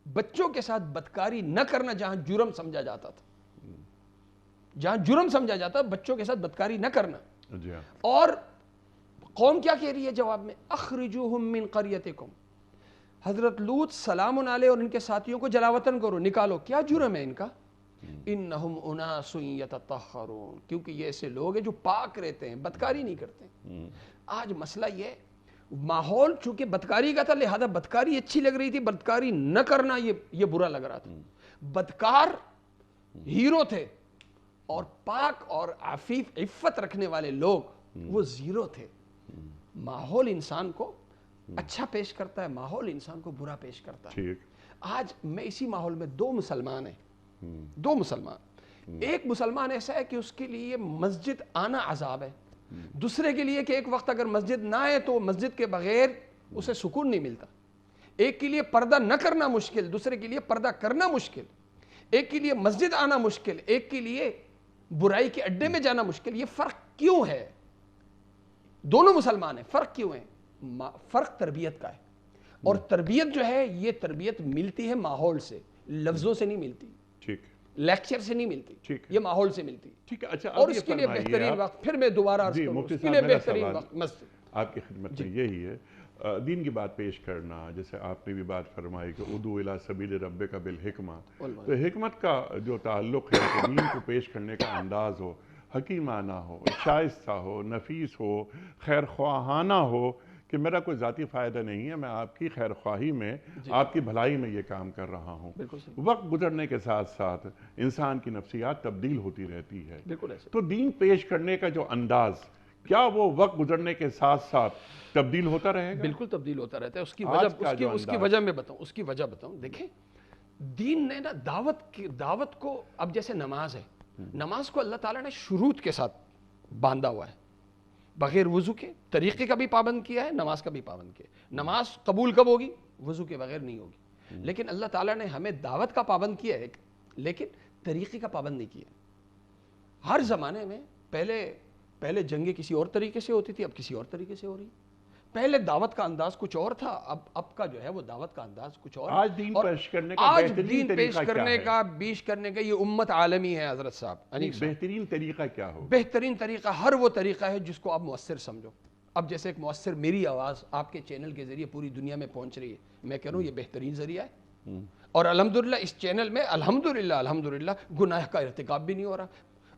بچوں کے ساتھ بدکاری نہ کرنا جہاں جرم سمجھا جاتا تھا, جہاں جرم سمجھا جاتا, بچوں کے ساتھ بدکاری نہ کرنا. اور قوم کیا کہہ رہی ہے جواب میں, اخرجوہم من قریتکم, حضرت لوط سلام علیہ اور ان کے ساتھیوں کو جلاوطن کرو, نکالو. کیا جرم ہے ان کا؟ انہم اناس یتطہرون, کیونکہ یہ ایسے لوگ ہیں جو پاک رہتے ہیں, بدکاری نہیں کرتے. آج مسئلہ یہ ہے, ماحول چونکہ بدکاری کا تھا, لہذا بدکاری اچھی لگ رہی تھی, بدکاری نہ کرنا یہ برا لگ رہا تھا. بدکار ہیرو تھے اور پاک اور عفیف عفت رکھنے والے لوگ وہ زیرو تھے. ماحول انسان کو اچھا پیش کرتا ہے, ماحول انسان کو برا پیش کرتا ہے. آج میں اسی ماحول میں 2 مسلمان ہیں, 2 مسلمان. ایک مسلمان ایسا ہے کہ اس کے لیے مسجد آنا عذاب ہے, دوسرے کے لیے کہ ایک وقت اگر مسجد نہ آئے تو مسجد کے بغیر اسے سکون نہیں ملتا. ایک کے لیے پردہ نہ کرنا مشکل, دوسرے کے لیے پردہ کرنا مشکل. ایک کے لیے مسجد آنا مشکل, ایک کے لیے برائی کے اڈے میں جانا مشکل. یہ فرق کیوں ہے؟ دونوں مسلمان ہیں, فرق کیوں ہے؟ فرق تربیت کا ہے. اور تربیت جو ہے, یہ تربیت ملتی ہے ماحول سے, لفظوں سے نہیں ملتی, لیکچر سے نہیں ملتی, یہ ماحول سے ملتی. اچھا, اور اس کے لیے بہترین وقت, پھر میں دوبارہ عرض کروں, اس کے لیے بہترین وقت مسجد. آپ کی خدمت میں یہی ہے, دین کی بات پیش کرنا, جیسے آپ نے بھی بات فرمائی کہ ادعو الی سبیل ربک بالحکمہ, تو حکمت کا جو تعلق ہے کہ دین کو پیش کرنے کا انداز ہو, حکیمانہ ہو, شائستہ ہو, نفیس ہو, خیر خواہانہ ہو, کہ میرا کوئی ذاتی فائدہ نہیں ہے, میں آپ کی خیر خواہی میں, آپ کی بھلائی میں یہ کام کر رہا ہوں. وقت گزرنے کے ساتھ ساتھ انسان کی نفسیات تبدیل ہوتی رہتی ہے, تو دین پیش کرنے کا جو انداز, کیا وہ وقت گزرنے کے ساتھ ساتھ تبدیل ہوتا رہے گا؟ بالکل تبدیل ہوتا رہتا ہے. اس کی وجہ میں بتاؤں, اس کی وجہ بتاؤں. دیکھیں, دین نے نا دعوت کو, اب جیسے نماز ہے, نماز کو اللہ تعالیٰ نے شروط کے ساتھ باندھا ہوا ہے, بغیر وضو کے. طریقے کا بھی پابند کیا ہے, نماز کا بھی پابند کیا ہے. نماز قبول کب ہوگی؟ وضو کے بغیر نہیں ہوگی. لیکن اللہ تعالیٰ نے ہمیں دعوت کا پابند کیا ہے, لیکن طریقے کا پابند نہیں کیا. ہر زمانے میں پہلے جنگیں کسی اور طریقے سے ہوتی تھی, اب کسی اور طریقے سے ہو رہی. پہلے دعوت کا انداز کچھ اور تھا, اب کا جو ہے وہ دعوت کا انداز کچھ اور. آج دین پیش کرنے کا بیش کرنے کا یہ امت عالمی ہے حضرت صاحب. بہترین طریقہ کیا ہو؟ بہترین طریقہ ہر وہ طریقہ ہے جس کو آپ مؤثر سمجھو. اب جیسے ایک مؤثر, میری آواز آپ کے چینل کے ذریعے پوری دنیا میں پہنچ رہی ہے, میں کہہ رہا ہوں یہ بہترین ذریعہ ہے. اور الحمدللہ اس چینل میں الحمدللہ گناہ کا ارتکاب بھی نہیں ہو رہا.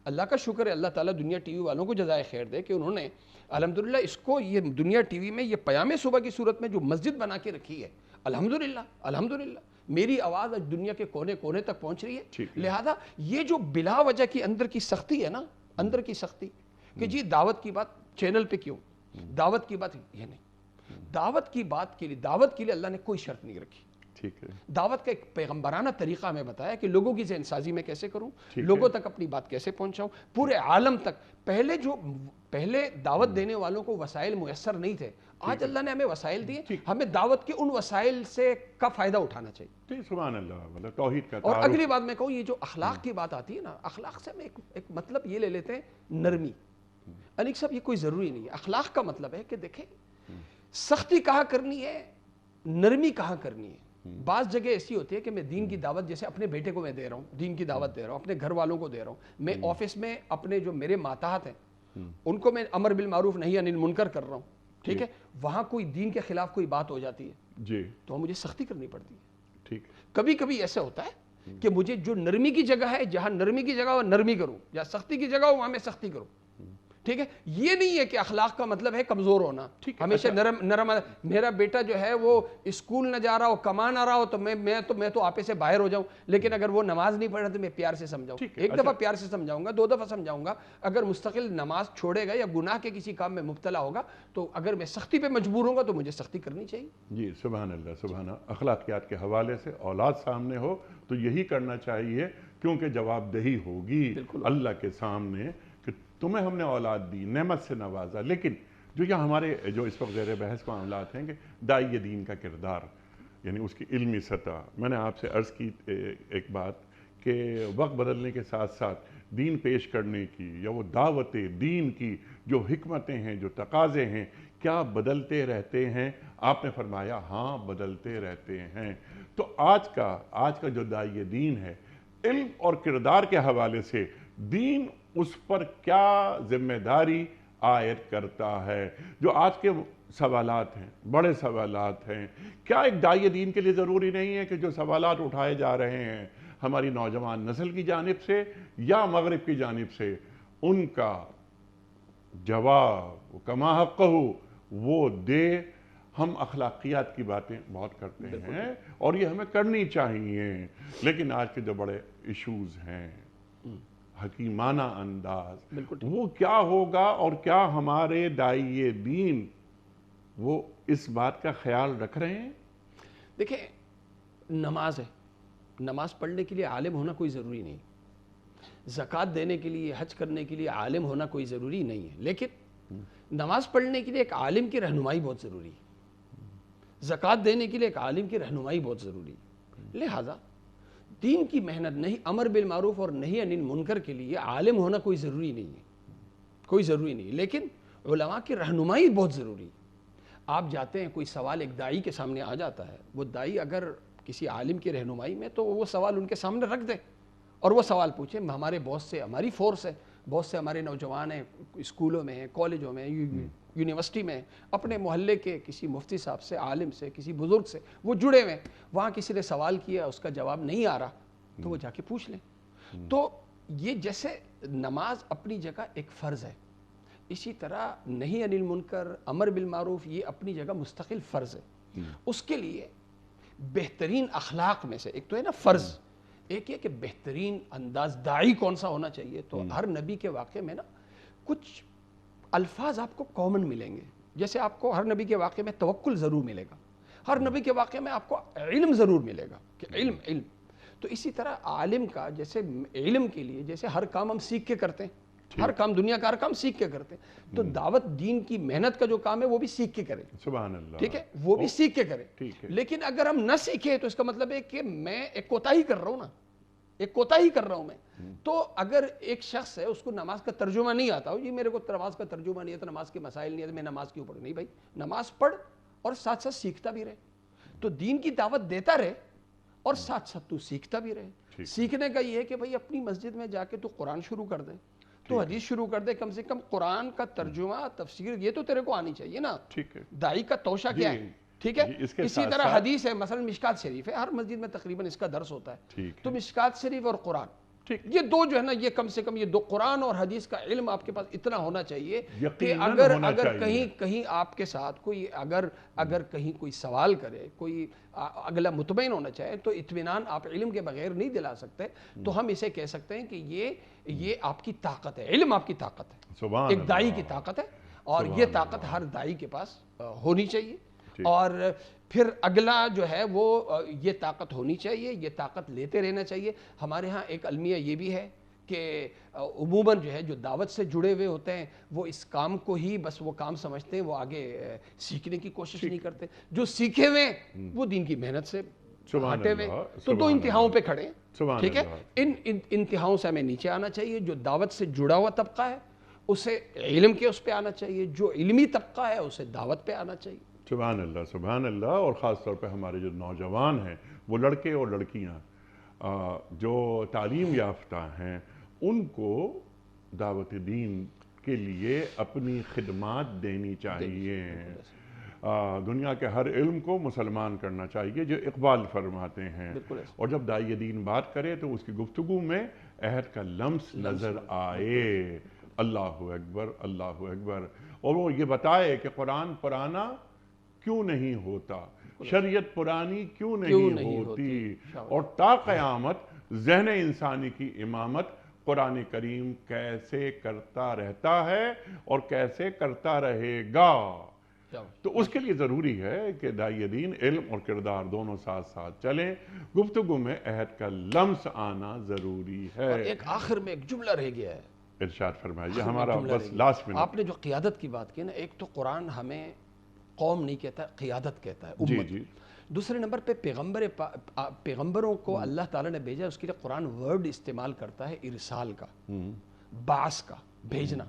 اللہ کا شکر ہے, اللہ تعالیٰ دنیا ٹی وی والوں کو جزائے خیر دے کہ انہوں نے الحمدللہ اس کو, یہ دنیا ٹی وی میں یہ پیام صبح کی صورت میں جو مسجد بنا کے رکھی ہے, الحمدللہ میری آواز آج دنیا کے کونے کونے تک پہنچ رہی ہے. لہذا یہ جو بلا وجہ کی اندر کی سختی ہے نا, اندر کی سختی کہ جی دعوت کی بات چینل پہ کیوں, دعوت کی بات یہ نہیں. دعوت کی بات کے لیے، دعوت کے لیے اللہ نے کوئی شرط نہیں رکھی. ٹھیک ہے. دعوت کا ایک پیغمبرانہ طریقہ ہمیں بتایا کہ لوگوں کی ذہن سازی میں کیسے کروں، ٹھیک ہے. لوگوں تک اپنی بات کیسے پہنچاؤں، پورے عالم تک. پہلے دعوت دینے والوں کو وسائل میسر نہیں تھے، آج اللہ نے ہمیں وسائل دیے، ہمیں دعوت کے ان وسائل سے کا فائدہ اٹھانا چاہیے. سبحان اللہ. مطلب توحید کا اور تعارف. اگلی بات میں کہوں، یہ جو اخلاق کی بات آتی ہے نا، اخلاق سے ہم ایک مطلب یہ لے لیتے ہیں نرمی. انیک صاحب یہ کوئی ضروری نہیں ہے. اخلاق کا مطلب ہے کہ دیکھیں سختی کہاں کرنی ہے، نرمی کہاں کرنی ہے. بعض جگہ ایسی ہوتی ہے کہ میں دین کی دعوت، جیسے اپنے بیٹے کو میں دے رہا ہوں، دین کی دعوت دے رہا ہوں، اپنے گھر والوں کو دے رہا ہوں، میں آفس میں اپنے جو میرے ماتحت ہیں ان کو میں امر بالمعروف نہی عن المنکر کر رہا ہوں، ٹھیک ہے. وہاں کوئی دین کے خلاف کوئی بات ہو جاتی ہے جی تو مجھے سختی کرنی پڑتی ہے. ٹھیک. کبھی کبھی ایسا ہوتا ہے کہ مجھے جو نرمی کی جگہ ہے، جہاں نرمی کی جگہ وہ نرمی کروں، یا سختی کی جگہ وہاں میں سختی کروں. ٹھیک ہے. یہ نہیں ہے کہ اخلاق کا مطلب ہے کمزور ہونا، ہمیشہ نرم. میرا بیٹا جو ہے وہ اسکول نہ جا رہا ہو، کما نہ رہا ہو تو میں تو آپے سے باہر ہو جاؤں، لیکن اگر وہ نماز نہیں پڑھ رہا تو میں پیار سے سمجھاؤں. ایک دفعہ پیار سے سمجھاؤں گا، 2 دفعہ سمجھاؤں گا. اگر مستقل نماز چھوڑے گا یا گناہ کے کسی کام میں مبتلا ہوگا تو اگر میں سختی پہ مجبور ہوں گا تو مجھے سختی کرنی چاہیے. جی سبحان اللہ. سبحان اللہ. اخلاقیات کے حوالے سے اولاد سامنے ہو تو یہی کرنا چاہیے، کیونکہ جواب دہی ہوگی اللہ کے سامنے کہ تمہیں ہم نے اولاد دی، نعمت سے نوازا. لیکن جو یہاں ہمارے جو اس وقت زیر بحث معاملات ہیں کہ داعی دین کا کردار، یعنی اس کی علمی سطح. میں نے آپ سے عرض کی ایک بات کہ وقت بدلنے کے ساتھ ساتھ دین پیش کرنے کی یا وہ دعوت دین کی جو حکمتیں ہیں، جو تقاضے ہیں، کیا بدلتے رہتے ہیں؟ آپ نے فرمایا ہاں بدلتے رہتے ہیں. تو آج کا جو داعی دین ہے، علم اور کردار کے حوالے سے دین اس پر کیا ذمہ داری عائد کرتا ہے؟ جو آج کے سوالات ہیں، بڑے سوالات ہیں، کیا ایک داعی دین کے لیے ضروری نہیں ہے کہ جو سوالات اٹھائے جا رہے ہیں ہماری نوجوان نسل کی جانب سے یا مغرب کی جانب سے، ان کا جواب کما حقہ وہ دے؟ ہم اخلاقیات کی باتیں بہت کرتے ہیں اور یہ ہمیں کرنی چاہیے، لیکن آج کے جو بڑے ایشوز ہیں، حکیمانہ انداز، وہ کیا ہوگا؟ اور کیا ہمارے داعی دین وہ اس بات کا خیال رکھ رہے ہیں؟ دیکھیں نماز ہے، نماز پڑھنے کے لیے عالم ہونا کوئی ضروری نہیں، زکوٰۃ دینے کے لیے، حج کرنے کے لیے عالم ہونا کوئی ضروری نہیں ہے، لیکن نماز پڑھنے کے لیے ایک عالم کی رہنمائی بہت ضروری ہے، زکوٰۃ دینے کے لیے ایک عالم کی رہنمائی بہت ضروری ہے. لہٰذا دین کی محنت نہیں، امر بالمعروف اور نہی عن المنکر کے لیے عالم ہونا کوئی ضروری نہیں ہے، کوئی ضروری نہیں ہے، لیکن علماء کی رہنمائی بہت ضروری ہے. آپ جاتے ہیں، کوئی سوال ایک داعی کے سامنے آ جاتا ہے، وہ داعی اگر کسی عالم کی رہنمائی میں تو وہ سوال ان کے سامنے رکھ دے اور وہ سوال پوچھے. ہمارے بہت سے، ہماری فورس ہے، بہت سے ہمارے نوجوان ہیں، اسکولوں میں ہیں، کالجوں میں، یونیورسٹی میں، اپنے محلے کے کسی مفتی صاحب سے، عالم سے، کسی بزرگ سے وہ جڑے ہوئے ہیں، وہاں کسی نے سوال کیا، اس کا جواب نہیں آ رہا تو وہ جا کے پوچھ لیں. تو یہ جیسے نماز اپنی جگہ ایک فرض ہے، اسی طرح نہی عن المنکر، امر بالمعروف یہ اپنی جگہ مستقل فرض ہے. اس کے لیے بہترین اخلاق میں سے ایک تو ہے نا فرض، ایک یہ کہ بہترین انداز داعی کون سا ہونا چاہیے. تو ہر نبی کے واقعے میں نا کچھ الفاظ آپ کو کامن ملیں گے. جیسے آپ کو ہر نبی کے واقعے میں توکل ضرور ملے گا، ہر نبی کے واقعے میں آپ کو علم ضرور ملے گا کہ علم. تو اسی طرح عالم کا جیسے علم کے لیے جیسے ہر کام ہم سیکھ کے کرتے ہیں، ہر کام دنیا کا ہر کام سیکھ کے کرتے ہیں، تو دعوت دین کی محنت کا جو کام ہے وہ بھی سیکھ کے کریں. سبحان اللہ. ٹھیک ہے، وہ بھی سیکھ کے کریں. ٹھیک ہے. لیکن اگر ہم نہ سیکھیں تو اس کا مطلب ہے کہ میں ایک کوتاہی کر رہا ہوں نا، ایک کوتاہی کر رہا ہوں میں. تو اگر ایک شخص ہے اس کو نماز کا ترجمہ نہیں آتا ہو، جی میرے کو نماز کا ترجمہ نہیں آتا، نماز کے مسائل نہیں آتے، میں نماز کیوں پڑھوں؟ نہیں بھائی، نماز پڑھ اور ساتھ ساتھ سیکھتا بھی رہے. تو دین کی دعوت دیتا رہے اور ساتھ ساتھ تو سیکھتا بھی رہے. سیکھنے کا یہ ہے کہ بھائی اپنی مسجد میں جا کے تو قرآن شروع کر دے، تو حدیث شروع کر دے، کم سے کم قرآن کا ترجمہ، تفسیر یہ تو تیرے کو آنی چاہیے نا. ٹھیک ہے. داعی کا توشہ کیا ہے؟ ٹھیک ہے. اسی طرح حدیث ہے، مثلا مشکات شریف ہے، ہر مسجد میں تقریباً اس کا درس ہوتا ہے. تو مشکات شریف اور قرآن، یہ دو جو ہے نا، یہ کم سے کم یہ دو، قرآن اور حدیث کا علم آپ کے پاس اتنا ہونا چاہیے کہ اگر کہیں آپ کے ساتھ کوئی اگر کہیں کوئی سوال کرے، کوئی اگلا مطمئن ہونا چاہے تو اطمینان آپ علم کے بغیر نہیں دلا سکتے. تو ہم اسے کہہ سکتے ہیں کہ یہ آپ کی طاقت ہے، علم آپ کی طاقت ہے، ایک داعی کی طاقت ہے. اور یہ طاقت ہر داعی کے پاس ہونی چاہیے، اور پھر اگلا جو ہے وہ یہ طاقت ہونی چاہیے، یہ طاقت لیتے رہنا چاہیے۔ ہمارے ہاں ایک المیہ یہ بھی ہے کہ عموماً جو ہے جو دعوت سے جڑے ہوئے ہوتے ہیں وہ اس کام کو ہی بس وہ کام سمجھتے ہیں، وہ آگے سیکھنے کی کوشش نہیں کرتے۔ جو سیکھے ہوئے وہ دین کی محنت سے ہٹے ہوئے، تو دو انتہاؤں پہ کھڑے ہیں، ٹھیک ہے؟ ان انتہاؤں سے ہمیں نیچے آنا چاہیے۔ جو دعوت سے جڑا ہوا طبقہ ہے اسے علم کے اس پہ آنا چاہیے، جو علمی طبقہ ہے اسے دعوت پہ آنا چاہیے۔ سبحان اللہ، سبحان اللہ۔ اور خاص طور پہ ہمارے جو نوجوان ہیں، وہ لڑکے اور لڑکیاں جو تعلیم یافتہ ہیں، ان کو دعوت دین کے لیے اپنی خدمات دینی چاہیے۔ دنیا کے ہر علم کو مسلمان کرنا چاہیے، جو اقبال فرماتے ہیں۔ اور جب داعی دین بات کرے تو اس کی گفتگو میں عہد کا لمس نظر آئے۔ اللہ اکبر، اللہ اکبر۔ اور وہ یہ بتائے کہ قرآن پرانا کیوں نہیں ہوتا، شریعت پرانی کیوں نہیں ہوتی، اور تا قیامت ذہن انسانی کی امامت قرآن کریم کیسے کرتا رہتا ہے اور کیسے کرتا رہے گا۔ تو اس کے لیے ضروری ہے کہ داعی دین علم اور کردار دونوں ساتھ ساتھ چلیں، گفتگو میں عہد کا لمس آنا ضروری ہے۔ اور ایک آخر میں ایک جملہ رہ گیا ہے، ارشاد فرمائیے، ہمارا بس لاسٹ منٹ۔ آپ نے جو قیادت کی بات کی نا، ایک تو قرآن ہمیں قوم نہیں کہتا، قیادت کہتا ہے، امت۔ دوسرے نمبر پہ پیغمبروں کو اللہ تعالیٰ نے بھیجا، اس کے لیے قرآن ورڈ استعمال کرتا ہے ارسال کا، بعث کا، بھیجنا۔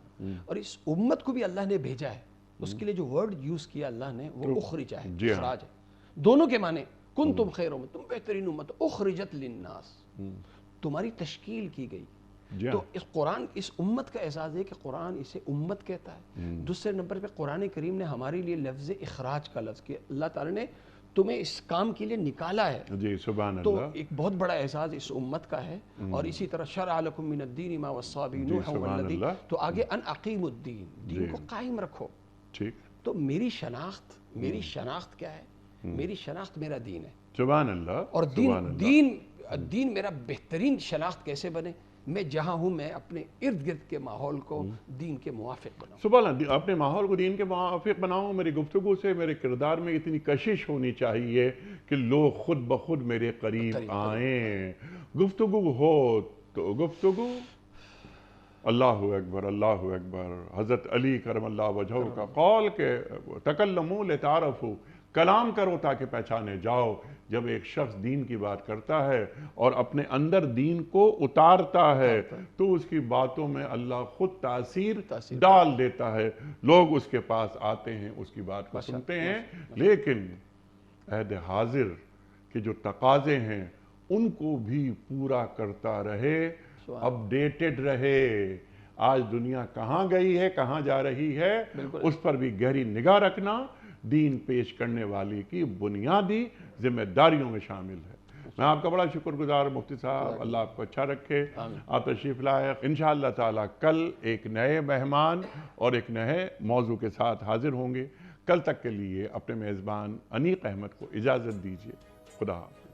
اور اس امت کو بھی اللہ نے بھیجا ہے، اس کے لیے جو ورڈ یوز کیا اللہ نے وہ اخرج ہے، اخراج ہے۔ دونوں کے معنی کنتم خیر امت، تم بہترین امت، اخرجت للناس، تمہاری تشکیل کی گئی۔ تو اس قرآن، اس امت کا اعزاز ہے کہ قرآن اسے امت کہتا ہے۔ دوسرے نمبر پہ قرآن کریم نے ہمارے لیے لفظ اخراج کا لفظ کیا، اللہ تعالیٰ نے تمہیں اس کام کے لیے نکالا ہے۔ جی سبحان اللہ۔ تو ایک بہت بڑا اعزاز اس امت کا ہے۔ اور اسی طرح شرع لکم من الدین ما وصی بہ نوح والذی، تو آگے ان اقیموا الدین، دین کو قائم رکھو۔ ٹھیک۔ تو میری شناخت کیا ہے؟ میری شناخت میرا دین ہے۔ سبحان اللہ۔ اور دین میرا بہترین شناخت کیسے بنے؟ میں جہاں ہوں میں اپنے ارد گرد کے ماحول کو دین کے موافق بناؤں۔ سبحان اللہ، اپنے ماحول کو دین کے موافق بناؤں۔ میری گفتگو سے، میرے کردار میں اتنی کشش ہونی چاہیے کہ لوگ خود بخود میرے قریب آئیں۔ گفتگو ہو تو گفتگو، اللہ اکبر، اللہ اکبر۔ حضرت علی کرم اللہ وجہہ کا قول کہ تکلموا لتعارفوا، کلام کرو تاکہ پہچانے جاؤ۔ جب ایک شخص دین کی بات کرتا ہے اور اپنے اندر دین کو اتارتا ہے تو اس کی باتوں میں اللہ خود تاثیر ڈال دیتا ہے، لوگ اس کے پاس آتے ہیں، اس کی بات کو سنتے ہیں۔ لیکن عہد حاضر کے جو تقاضے ہیں ان کو بھی پورا کرتا رہے، اپڈیٹڈ رہے۔ آج دنیا کہاں گئی ہے، کہاں جا رہی ہے، اس پر بھی گہری نگاہ رکھنا دین پیش کرنے والی کی بنیادی ذمہ داریوں میں شامل ہے۔ میں آپ کا بڑا شکر گزار مفتی صاحب، اللہ آپ کو اچھا رکھے، آپ تشریف لائے۔ انشاءاللہ تعالیٰ کل ایک نئے مہمان اور ایک نئے موضوع کے ساتھ حاضر ہوں گے۔ کل تک کے لیے اپنے میزبان انیق احمد کو اجازت دیجیے۔ خدا حافظ۔